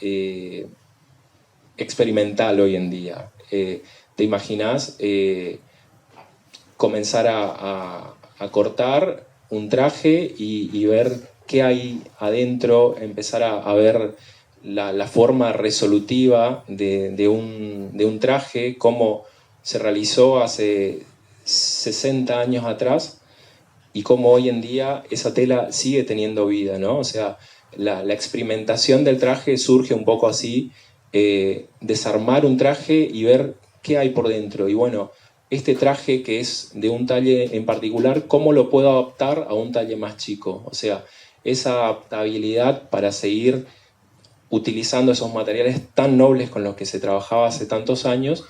experimental hoy en día? ¿Te imaginás comenzar a cortar un traje y ver qué hay adentro, empezar a ver la forma resolutiva de un traje, cómo se realizó hace 60 años atrás y cómo hoy en día esa tela sigue teniendo vida, ¿no? O sea, la experimentación del traje surge un poco así, desarmar un traje y ver qué hay por dentro. Y bueno, este traje que es de un talle en particular, ¿cómo lo puedo adaptar a un talle más chico? O sea, esa adaptabilidad para seguir utilizando esos materiales tan nobles con los que se trabajaba hace tantos años,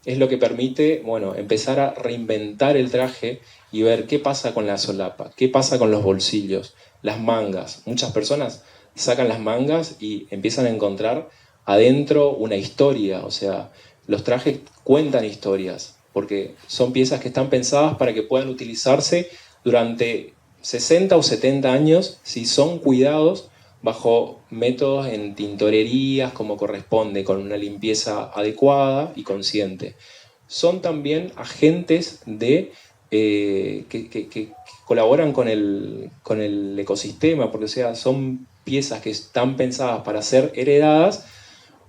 es lo que permite, bueno, empezar a reinventar el traje y ver qué pasa con la solapa, qué pasa con los bolsillos, las mangas. Muchas personas sacan las mangas y empiezan a encontrar adentro una historia, o sea, los trajes cuentan historias, porque son piezas que están pensadas para que puedan utilizarse durante 60 o 70 años si son cuidados bajo métodos en tintorerías como corresponde, con una limpieza adecuada y consciente. Son también agentes que colaboran con el ecosistema, porque o sea, son piezas que están pensadas para ser heredadas,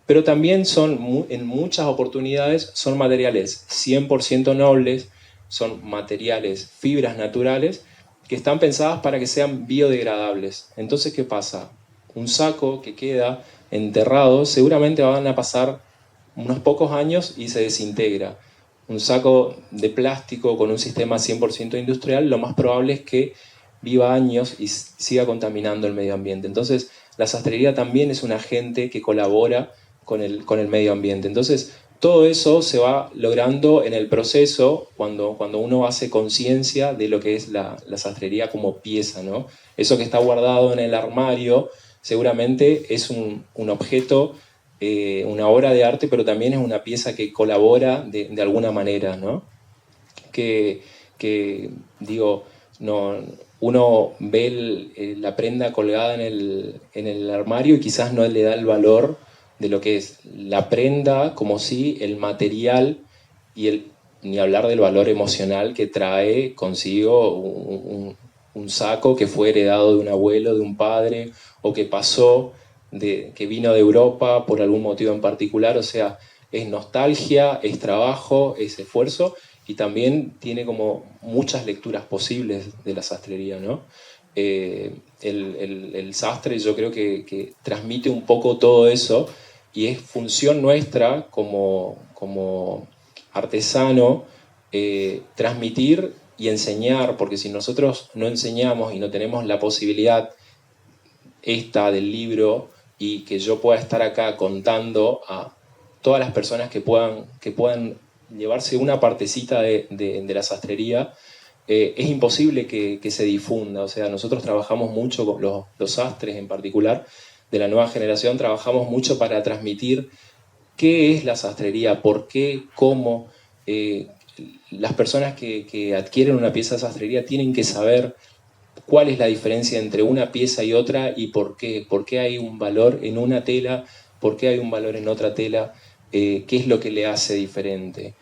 pero también son, en muchas oportunidades, son materiales 100% nobles, son materiales, fibras naturales, que están pensadas para que sean biodegradables. Entonces, ¿qué pasa? Un saco que queda enterrado, seguramente van a pasar unos pocos años y se desintegra. Un saco de plástico con un sistema 100% industrial, lo más probable es que viva años y siga contaminando el medio ambiente. Entonces, la sastrería también es un agente que colabora con el medio ambiente. Entonces, todo eso se va logrando en el proceso cuando uno hace conciencia de lo que es la sastrería como pieza, ¿no? Eso que está guardado en el armario seguramente es un objeto, una obra de arte, pero también es una pieza que colabora de alguna manera, ¿no? que digo, no, uno ve la prenda colgada en el armario y quizás no le da el valor de lo que es la prenda, como si el material y ni hablar del valor emocional que trae consigo un saco que fue heredado de un abuelo, de un padre, o que pasó, que vino de Europa por algún motivo en particular. O sea, es nostalgia, es trabajo, es esfuerzo, y también tiene como muchas lecturas posibles de la sastrería, ¿no? El sastre yo creo que transmite un poco todo eso, y es función nuestra como artesano transmitir y enseñar, porque si nosotros no enseñamos y no tenemos la posibilidad esta del libro, y que yo pueda estar acá contando a todas las personas que puedan llevarse una partecita de la sastrería, es imposible que se difunda. O sea, nosotros trabajamos mucho con los sastres en particular, de la nueva generación, trabajamos mucho para transmitir qué es la sastrería, por qué, cómo. Las personas que adquieren una pieza de sastrería tienen que saber cuál es la diferencia entre una pieza y otra, y por qué hay un valor en una tela, por qué hay un valor en otra tela, qué es lo que le hace diferente,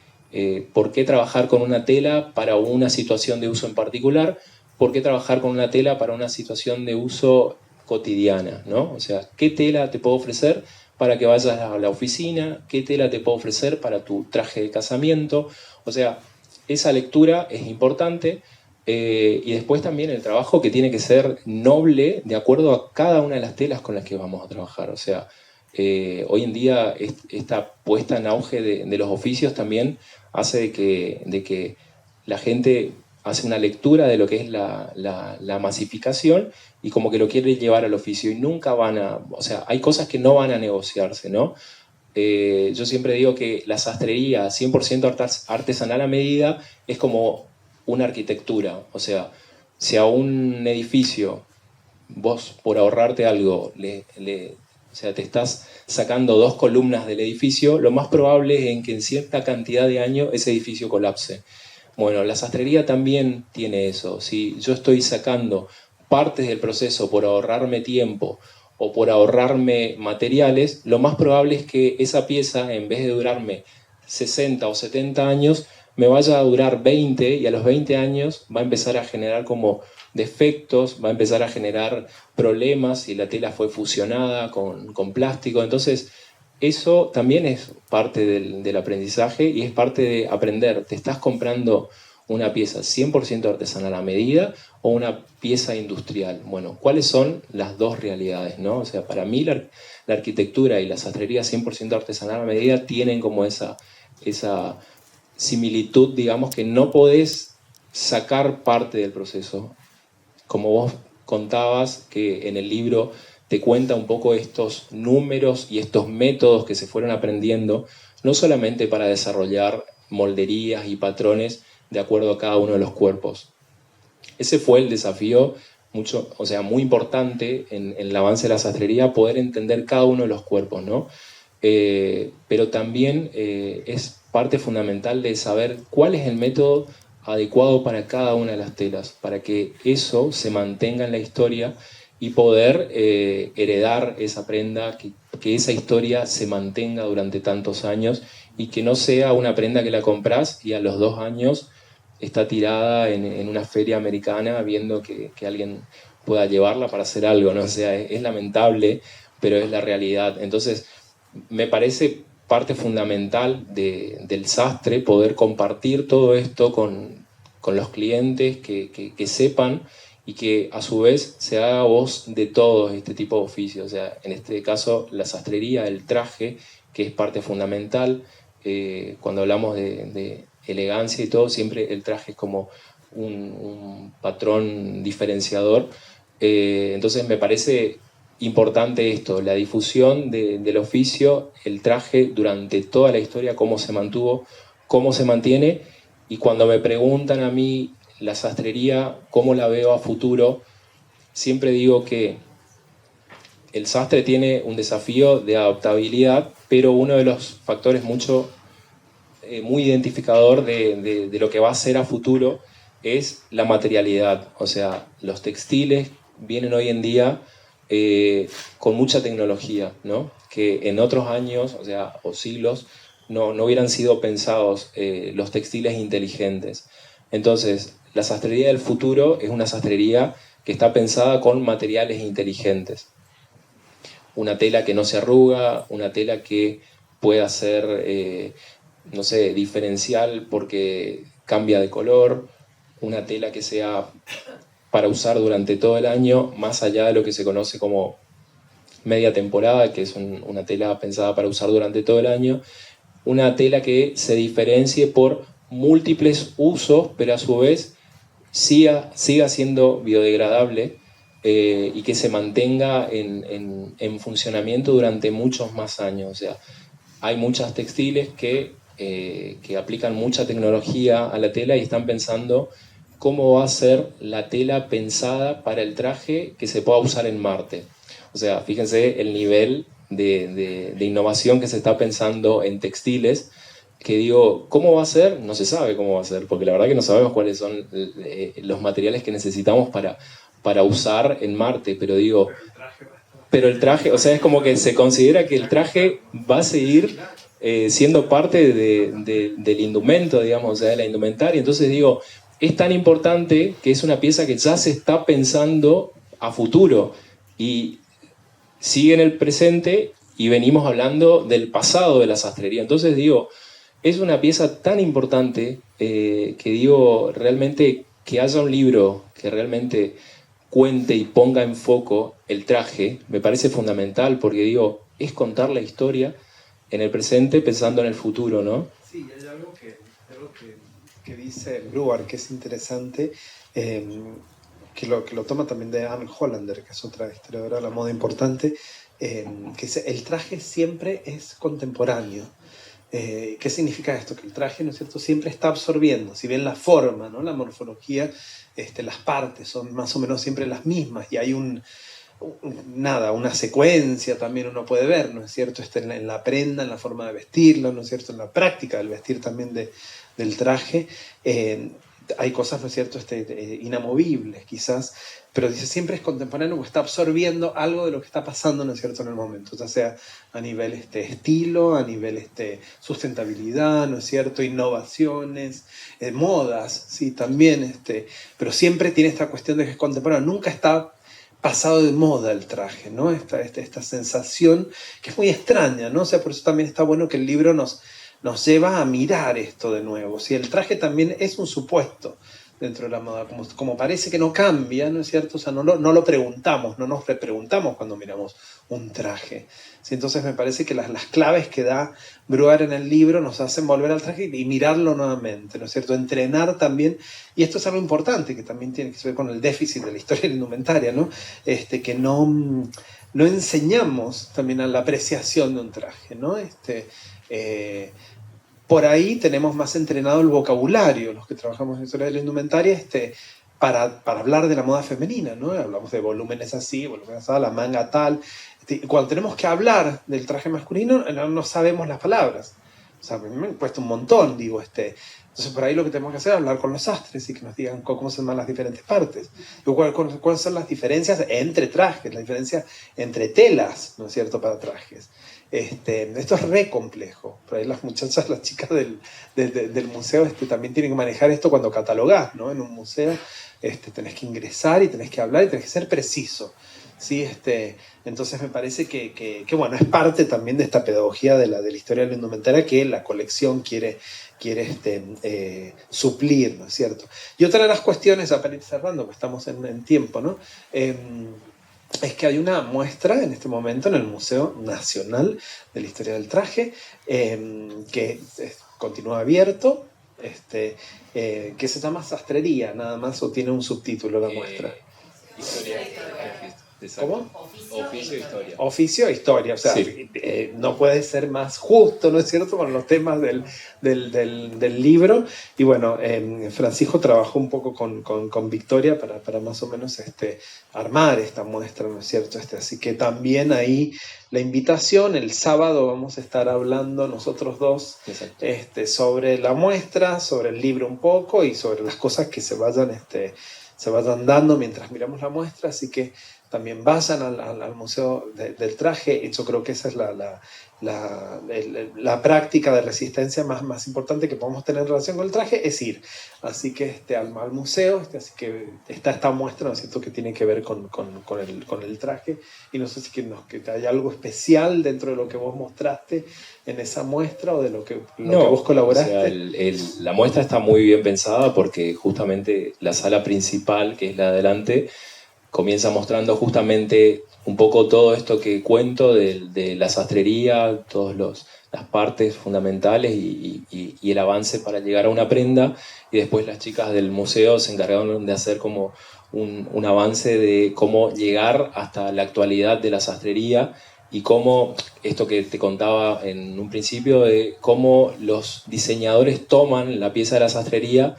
por qué trabajar con una tela para una situación de uso en particular, por qué trabajar con una tela para una situación de uso cotidiana, ¿no? O sea, ¿qué tela te puedo ofrecer para que vayas a la oficina? ¿Qué tela te puedo ofrecer para tu traje de casamiento? O sea, esa lectura es importante. Y después también el trabajo, que tiene que ser noble de acuerdo a cada una de las telas con las que vamos a trabajar. O sea, hoy en día esta puesta en auge de los oficios también hace de que la gente hace una lectura de lo que es la masificación, y como que lo quiere llevar al oficio, y nunca o sea, hay cosas que no van a negociarse, ¿no? Yo siempre digo que la sastrería 100% artesanal a medida es como una arquitectura. O sea, si a un edificio vos, por ahorrarte algo, o sea, te estás sacando 2 columnas del edificio, lo más probable es en que en cierta cantidad de años ese edificio colapse. Bueno, la sastrería también tiene eso. Si yo estoy sacando partes del proceso por ahorrarme tiempo o por ahorrarme materiales, lo más probable es que esa pieza, en vez de durarme 60 o 70 años, me vaya a durar 20, y a los 20 años va a empezar a generar como defectos, va a empezar a generar problemas si la tela fue fusionada con plástico. Entonces, eso también es parte del aprendizaje, y es parte de aprender. ¿Te estás comprando una pieza 100% artesanal a medida o una pieza industrial? Bueno, ¿cuáles son las dos realidades, no? O sea, para mí la arquitectura y la sastrería 100% artesanal a medida tienen como esa similitud, digamos, que no podés sacar parte del proceso. Como vos contabas, que en el libro te cuenta un poco estos números y estos métodos que se fueron aprendiendo, no solamente para desarrollar molderías y patrones de acuerdo a cada uno de los cuerpos. Ese fue el desafío muy importante en el avance de la sastrería, poder entender cada uno de los cuerpos, ¿no? Pero también es parte fundamental de saber cuál es el método adecuado para cada una de las telas, para que eso se mantenga en la historia y poder heredar esa prenda, que esa historia se mantenga durante tantos años, y que no sea una prenda que la compras y a los 2 años está tirada en una feria americana viendo que alguien pueda llevarla para hacer algo, ¿no? O sea, es lamentable, pero es la realidad. Entonces, me parece parte fundamental del sastre poder compartir todo esto con los clientes, que sepan, y que a su vez se haga voz de todo este tipo de oficios. O sea, en este caso la sastrería, el traje, que es parte fundamental. Cuando hablamos de elegancia y todo, siempre el traje es como un patrón diferenciador. Entonces me parece importante esto, la difusión del oficio, el traje durante toda la historia, cómo se mantuvo, cómo se mantiene. Y cuando me preguntan a mí la sastrería, cómo la veo a futuro, siempre digo que el sastre tiene un desafío de adaptabilidad, pero uno de los factores mucho muy identificador de lo que va a ser a futuro es la materialidad. O sea, los textiles vienen hoy en día con mucha tecnología, ¿no? Que en otros años, o siglos, no hubieran sido pensados los textiles inteligentes. Entonces, la sastrería del futuro es una sastrería que está pensada con materiales inteligentes. Una tela que no se arruga, una tela que pueda ser, no sé, diferencial porque cambia de color, una tela que sea para usar durante todo el año, más allá de lo que se conoce como media temporada, que es una tela pensada para usar durante todo el año, una tela que se diferencie por múltiples usos, pero a su vez siga siendo biodegradable y que se mantenga en funcionamiento durante muchos más años. O sea, hay muchas textiles que aplican mucha tecnología a la tela y están pensando cómo va a ser la tela pensada para el traje que se pueda usar en Marte. O sea, fíjense el nivel de innovación que se está pensando en textiles, que digo, ¿cómo va a ser? No se sabe cómo va a ser, porque la verdad que no sabemos cuáles son los materiales que necesitamos para usar en Marte, pero digo, pero el traje, o sea, es como que se considera que el traje va a seguir siendo parte del indumento, digamos, o sea, de la indumentaria. Entonces digo, es tan importante que es una pieza que ya se está pensando a futuro y sigue en el presente y venimos hablando del pasado de la sastrería. Entonces digo, es una pieza tan importante que digo, realmente que haya un libro que realmente cuente y ponga en foco el traje, me parece fundamental porque digo, es contar la historia en el presente pensando en el futuro, ¿no? Sí, hay algo que dice Brewer que es interesante, que lo toma también de Anne Hollander, que es otra historiadora de la moda importante, que dice, el traje siempre es contemporáneo. ¿Qué significa esto? Que el traje, ¿no es cierto?, siempre está absorbiendo, si bien la forma, ¿no?, la morfología, las partes son más o menos siempre las mismas y hay una secuencia también uno puede ver, ¿no es cierto?, en la prenda, en la forma de vestirlo, ¿no es cierto?, en la práctica del vestir también del traje. Hay cosas, ¿no es cierto?, inamovibles quizás, pero dice siempre es contemporáneo o está absorbiendo algo de lo que está pasando, ¿no es cierto?, en el momento, ya sea a nivel estilo, a nivel sustentabilidad, ¿no es cierto?, innovaciones, modas, sí, también, pero siempre tiene esta cuestión de que es contemporáneo, nunca está pasado de moda el traje, ¿no? Esta sensación que es muy extraña, ¿no? O sea, por eso también está bueno que el libro nos lleva a mirar esto de nuevo. Si el traje también es un supuesto dentro de la moda, como parece que no cambia, ¿no es cierto? O sea, no lo preguntamos, no nos repreguntamos cuando miramos un traje. ¿Sí? Entonces me parece que las claves que da Brewer en el libro nos hacen volver al traje y mirarlo nuevamente, ¿no es cierto? Entrenar también, y esto es algo importante que también tiene que ver con el déficit de la historia de la indumentaria, ¿no? Que no enseñamos también a la apreciación de un traje, ¿no? Por ahí tenemos más entrenado el vocabulario, los que trabajamos en historia de la indumentaria, para hablar de la moda femenina, ¿no? Hablamos de volúmenes así, volúmenes así, la manga tal. Cuando tenemos que hablar del traje masculino, no sabemos las palabras. O sea, me cuesta un montón, digo, Entonces, por ahí lo que tenemos que hacer es hablar con los sastres y que nos digan cómo se llaman las diferentes partes. ¿Cuáles son las diferencias entre trajes? La diferencia entre telas, ¿no es cierto?, para trajes. Esto es re complejo. Por ahí las muchachas, las chicas del museo también tienen que manejar esto cuando catalogás, ¿no? En un museo tenés que ingresar y tenés que hablar y tenés que ser preciso. ¿Sí? Entonces me parece que bueno, es parte también de esta pedagogía de la historia de la indumentaria que la colección quiere suplir, ¿no es cierto? Y otra de las cuestiones, para ir cerrando, que estamos en tiempo, ¿no? Es que hay una muestra en este momento en el Museo Nacional de la Historia del Traje, que continúa abierto, que se llama Sastrería, nada más, o tiene un subtítulo la muestra. Historia del traje. ¿Cómo? Oficio e historia. Oficio e historia, o sea, Sí. No puede ser más justo, ¿no es cierto?, con los temas del libro. Y bueno, Francisco trabajó un poco con Victoria para más o menos armar esta muestra, ¿no es cierto? Así que también ahí la invitación, el sábado vamos a estar hablando nosotros dos sobre la muestra, sobre el libro un poco y sobre las cosas que se vayan dando mientras miramos la muestra, así que también vayan al Museo del Traje, y yo creo que esa es la práctica de resistencia más importante que podemos tener en relación con el traje, es ir. Así que al museo, así que está esta muestra, ¿no es cierto?, que tiene que ver con el traje, y no sé si que hay algo especial dentro de lo que vos mostraste en esa muestra o de lo que vos colaboraste. O sea, la muestra está muy bien pensada porque justamente la sala principal, que es la de adelante, comienza mostrando justamente un poco todo esto que cuento de la sastrería, todas las partes fundamentales y el avance para llegar a una prenda, y después las chicas del museo se encargaron de hacer como un avance de cómo llegar hasta la actualidad de la sastrería y cómo, esto que te contaba en un principio, de cómo los diseñadores toman la pieza de la sastrería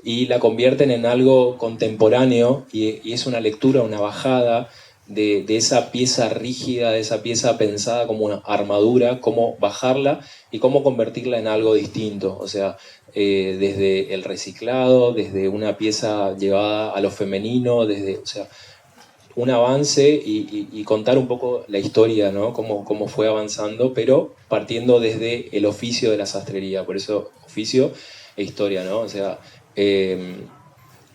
y la convierten en algo contemporáneo, y es una lectura, una bajada de esa pieza rígida, de esa pieza pensada como una armadura, cómo bajarla y cómo convertirla en algo distinto. O sea, desde el reciclado, desde una pieza llevada a lo femenino, o sea, un avance y contar un poco la historia, ¿no? Cómo fue avanzando, pero partiendo desde el oficio de la sastrería. Por eso oficio e historia, ¿no? O sea,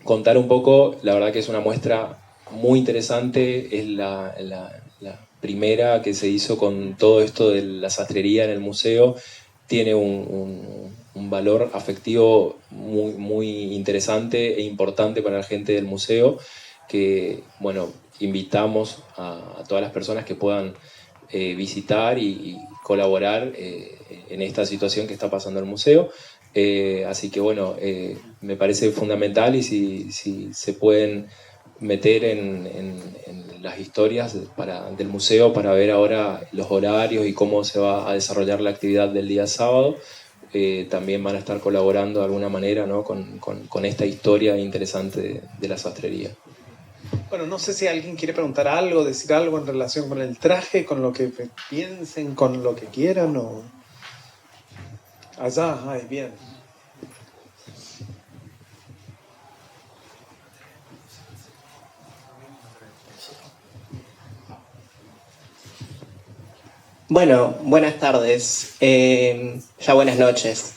contar un poco, la verdad que es una muestra muy interesante, es la primera que se hizo con todo esto de la sastrería en el museo, tiene un valor afectivo muy interesante e importante para la gente del museo, que, bueno, invitamos a todas las personas que puedan visitar y colaborar en esta situación que está pasando el museo. Así que bueno, me parece fundamental, y si se pueden meter en las historias del museo para ver ahora los horarios y cómo se va a desarrollar la actividad del día sábado, también van a estar colaborando de alguna manera, ¿no?, con esta historia interesante de la sastrería. Bueno, no sé si alguien quiere preguntar algo, decir algo en relación con el traje, con lo que piensen, con lo que quieran, o... Allá, ay, bien. Bueno, buenas tardes, ya buenas noches.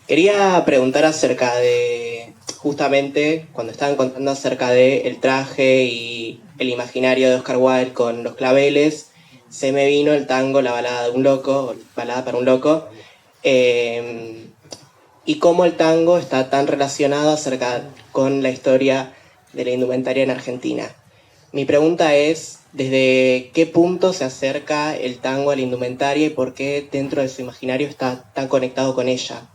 Quería preguntar acerca de, justamente, cuando estaban contando acerca de el traje y el imaginario de Oscar Wilde con los claveles, se me vino el tango La balada de un loco, Balada para un loco, y cómo el tango está tan relacionado con la historia de la indumentaria en Argentina. Mi pregunta es, ¿desde qué punto se acerca el tango a la indumentaria y por qué dentro de su imaginario está tan conectado con ella?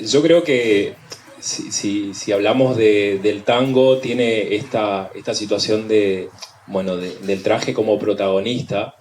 Yo creo que si hablamos del tango, tiene esta situación del traje como protagonista.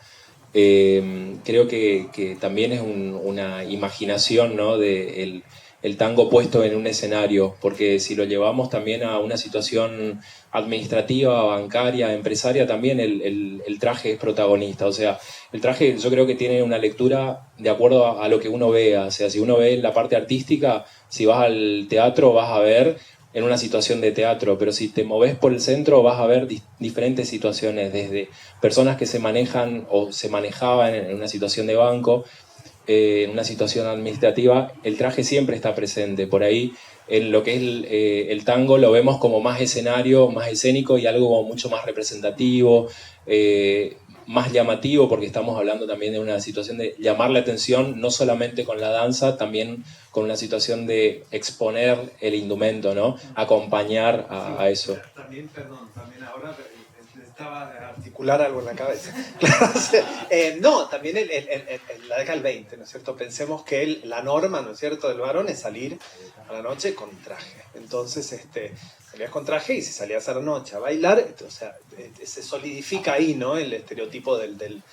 Creo que también es una imaginación, ¿no?, de el tango puesto en un escenario, porque si lo llevamos también a una situación administrativa, bancaria, empresaria, también el traje es protagonista. O sea, el traje yo creo que tiene una lectura de acuerdo a lo que uno vea. O sea, si uno ve la parte artística, si vas al teatro vas a ver en una situación de teatro, pero si te moves por el centro vas a ver diferentes situaciones, desde personas que se manejan o se manejaban en una situación de banco, en una situación administrativa. El traje siempre está presente. Por ahí, en lo que es el tango, lo vemos como más escenario, más escénico y algo como mucho más representativo, más llamativo, porque estamos hablando también de una situación de llamar la atención, no solamente con la danza, también con una situación de exponer el indumento, ¿no? Acompañar a eso. También, perdón, también ahora intentaba articular algo en la cabeza. Claro, o sea, no, también en la década del 20, ¿no es cierto? Pensemos que la norma, ¿no es cierto?, del varón es salir a la noche con traje. Entonces, salías con traje y si salías a la noche a bailar, o sea, se solidifica ahí, ¿no?, el estereotipo del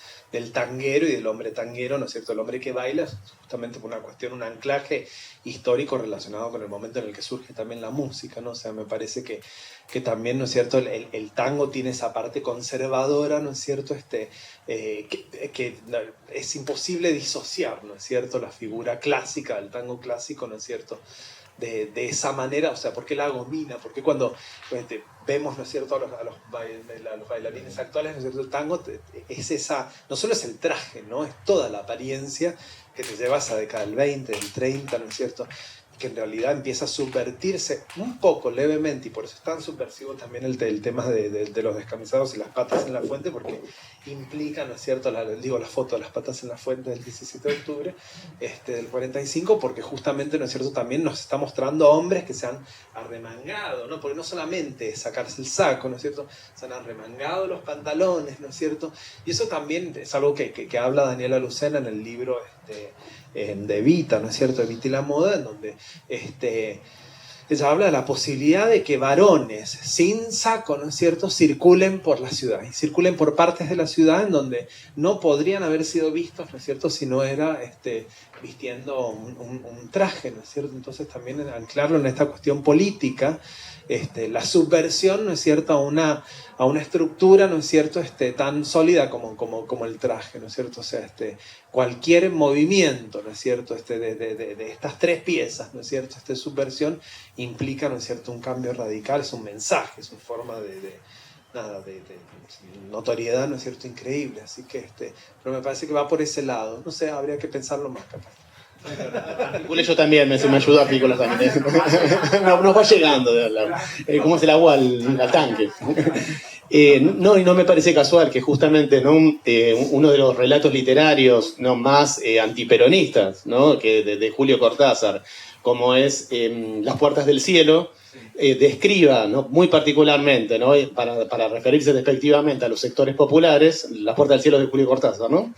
tanguero y del hombre tanguero, ¿no es cierto? El hombre que baila, justamente por una cuestión, un anclaje histórico relacionado con el momento en el que surge también la música, ¿no? O sea, me parece que también, ¿no es cierto?, el tango tiene esa parte conservadora, ¿no es cierto?, que es imposible disociar, ¿no es cierto?, la figura clásica del tango clásico, ¿no es cierto?, de esa manera, o sea, ¿por qué la gomina? ¿Por qué cuando vemos, ¿no es cierto?, a los bailarines actuales, ¿no es cierto?, el tango es esa, no solo es el traje, ¿no?, es toda la apariencia que te lleva a esa década del 20, del 30, ¿no es cierto?, que en realidad empieza a subvertirse un poco levemente, y por eso es tan subversivo también el tema de los descamisados y las patas en la fuente, porque implica, ¿no es cierto?, la foto de las patas en la fuente del 17 de octubre del 45, porque justamente, ¿no es cierto?, también nos está mostrando hombres que se han arremangado, ¿no?, porque no solamente es sacarse el saco, ¿no es cierto?, se han arremangado los pantalones, ¿no es cierto?, y eso también es algo que habla Daniela Lucena en el libro de Evita, ¿no es cierto?, Evita y la moda, en donde ella habla de la posibilidad de que varones sin saco, ¿no es cierto?, circulen por la ciudad, y circulen por partes de la ciudad en donde no podrían haber sido vistos, ¿no es cierto?, si no era vistiendo un traje, ¿no es cierto? Entonces también anclarlo en esta cuestión política, la subversión, ¿no es cierto?, a una estructura, ¿no es cierto?, tan sólida como el traje, ¿no es cierto? O sea, cualquier movimiento, ¿no es cierto?, de estas tres piezas, ¿no es cierto?, subversión implica, ¿no es cierto?, un cambio radical, es un mensaje, es una forma de notoriedad, ¿no es cierto?, increíble. Así que, pero me parece que va por ese lado. No sé, habría que pensarlo más, capaz. Yo también, me ayuda a articular también. Nos va llegando, como es el agua al tanque. No, y no me parece casual que justamente, ¿no?, uno de los relatos literarios, ¿no?, más antiperonistas, ¿no?, que de Julio Cortázar, como es Las puertas del cielo, describa, ¿no?, muy particularmente, ¿no?, para referirse despectivamente a los sectores populares, Las puertas del cielo de Julio Cortázar, ¿no?,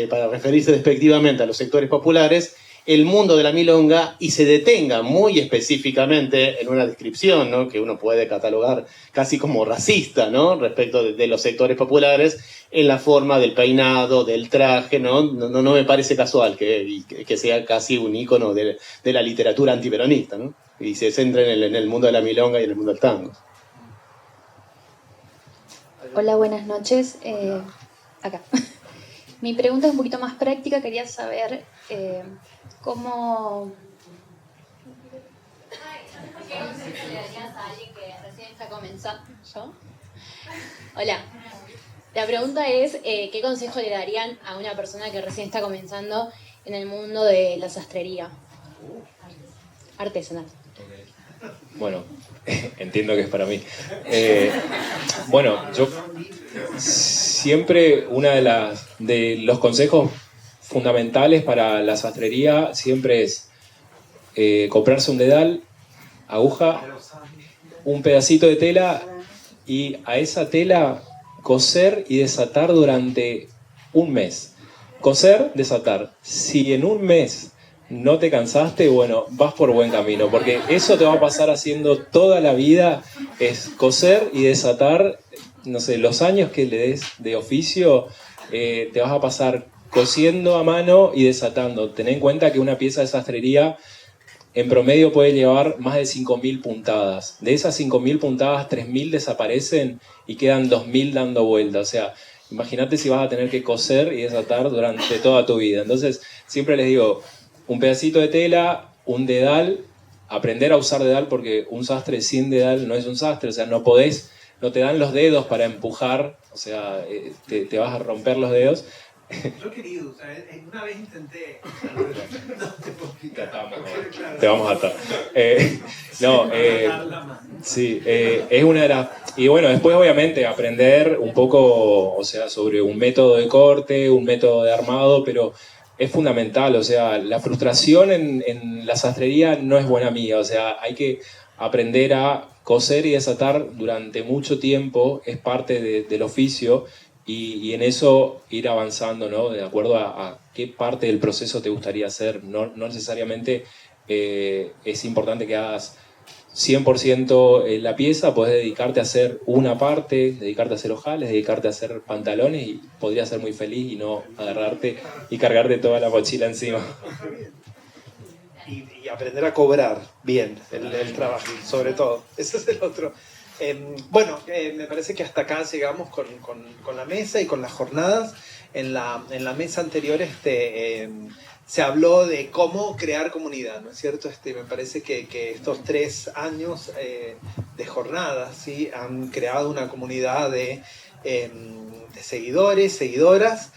para referirse despectivamente a los sectores populares, el mundo de la milonga, y se detenga muy específicamente en una descripción, ¿no?, que uno puede catalogar casi como racista, ¿no?, respecto de los sectores populares, en la forma del peinado, del traje, ¿no? No me parece casual que sea casi un ícono de la literatura antiperonista, ¿no?, y se centren en el mundo de la milonga y en el mundo del tango. Hola, buenas noches. Acá. Mi pregunta es un poquito más práctica. Quería saber cómo... ¿Qué consejo le darías a alguien que recién está comenzando? ¿Yo? Hola. La pregunta es, ¿qué consejo le darían a una persona que recién está comenzando en el mundo de la sastrería artesanal? Bueno, entiendo que es para mí. Bueno, yo siempre de los consejos fundamentales para la sastrería siempre es comprarse un dedal, aguja, un pedacito de tela, y a esa tela coser y desatar durante un mes. Coser, desatar. Si en un mes no te cansaste, bueno, vas por buen camino, porque eso te va a pasar haciendo toda la vida, es coser y desatar, no sé, los años que le des de oficio, te vas a pasar cosiendo a mano y desatando. Ten en cuenta que una pieza de sastrería en promedio puede llevar más de 5.000 puntadas. De esas 5.000 puntadas, 3.000 desaparecen y quedan 2.000 dando vuelta. O sea, imagínate si vas a tener que coser y desatar durante toda tu vida. Entonces, siempre les digo, un pedacito de tela, un dedal, aprender a usar dedal, porque un sastre sin dedal no es un sastre, o sea, no te dan los dedos para empujar, o sea, te vas a romper los dedos. Yo he querido, o sea, una vez intenté. Te vamos a atar. Sí, es una de las... Y bueno, después obviamente aprender un poco, o sea, sobre un método de corte, un método de armado, pero es fundamental, o sea, la frustración en la sastrería no es buena amiga, o sea, hay que aprender a coser y desatar durante mucho tiempo, es parte del oficio, y en eso ir avanzando, ¿no? De acuerdo a qué parte del proceso te gustaría hacer, no necesariamente es importante que hagas 100% la pieza, podés dedicarte a hacer una parte, dedicarte a hacer ojales, dedicarte a hacer pantalones y podrías ser muy feliz y no agarrarte y cargarte toda la mochila encima. Y aprender a cobrar bien el trabajo, sobre todo. Ese es el otro. Bueno, me parece que hasta acá llegamos con la mesa y con las jornadas. En la mesa anterior se habló de cómo crear comunidad, ¿no es cierto? Me parece que estos 3 años de jornadas, ¿sí?, han creado una comunidad de seguidores, seguidoras,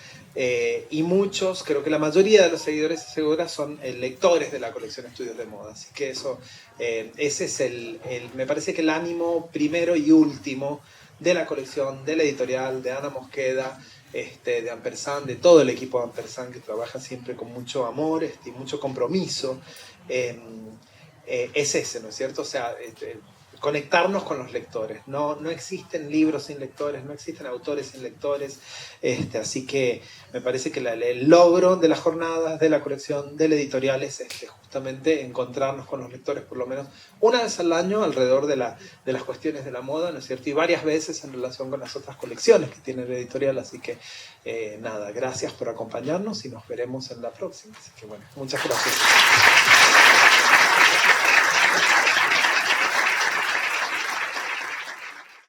y muchos, creo que la mayoría de los seguidores y seguidoras son lectores de la colección Estudios de Moda. Así que eso, ese es me parece que el ánimo primero y último de la colección, de la editorial, de Ana Mosqueda, de Ampersand, de todo el equipo de Ampersand, que trabaja siempre con mucho amor y mucho compromiso, es ese, ¿no es cierto? O sea, conectarnos con los lectores. No existen libros sin lectores, no existen autores sin lectores, así que me parece que el logro de las jornadas, de la colección, de la editorial es justamente encontrarnos con los lectores por lo menos una vez al año alrededor de las cuestiones de la moda, ¿no es cierto? Y varias veces en relación con las otras colecciones que tiene la editorial, así que nada, gracias por acompañarnos y nos veremos en la próxima. Así que bueno, muchas gracias.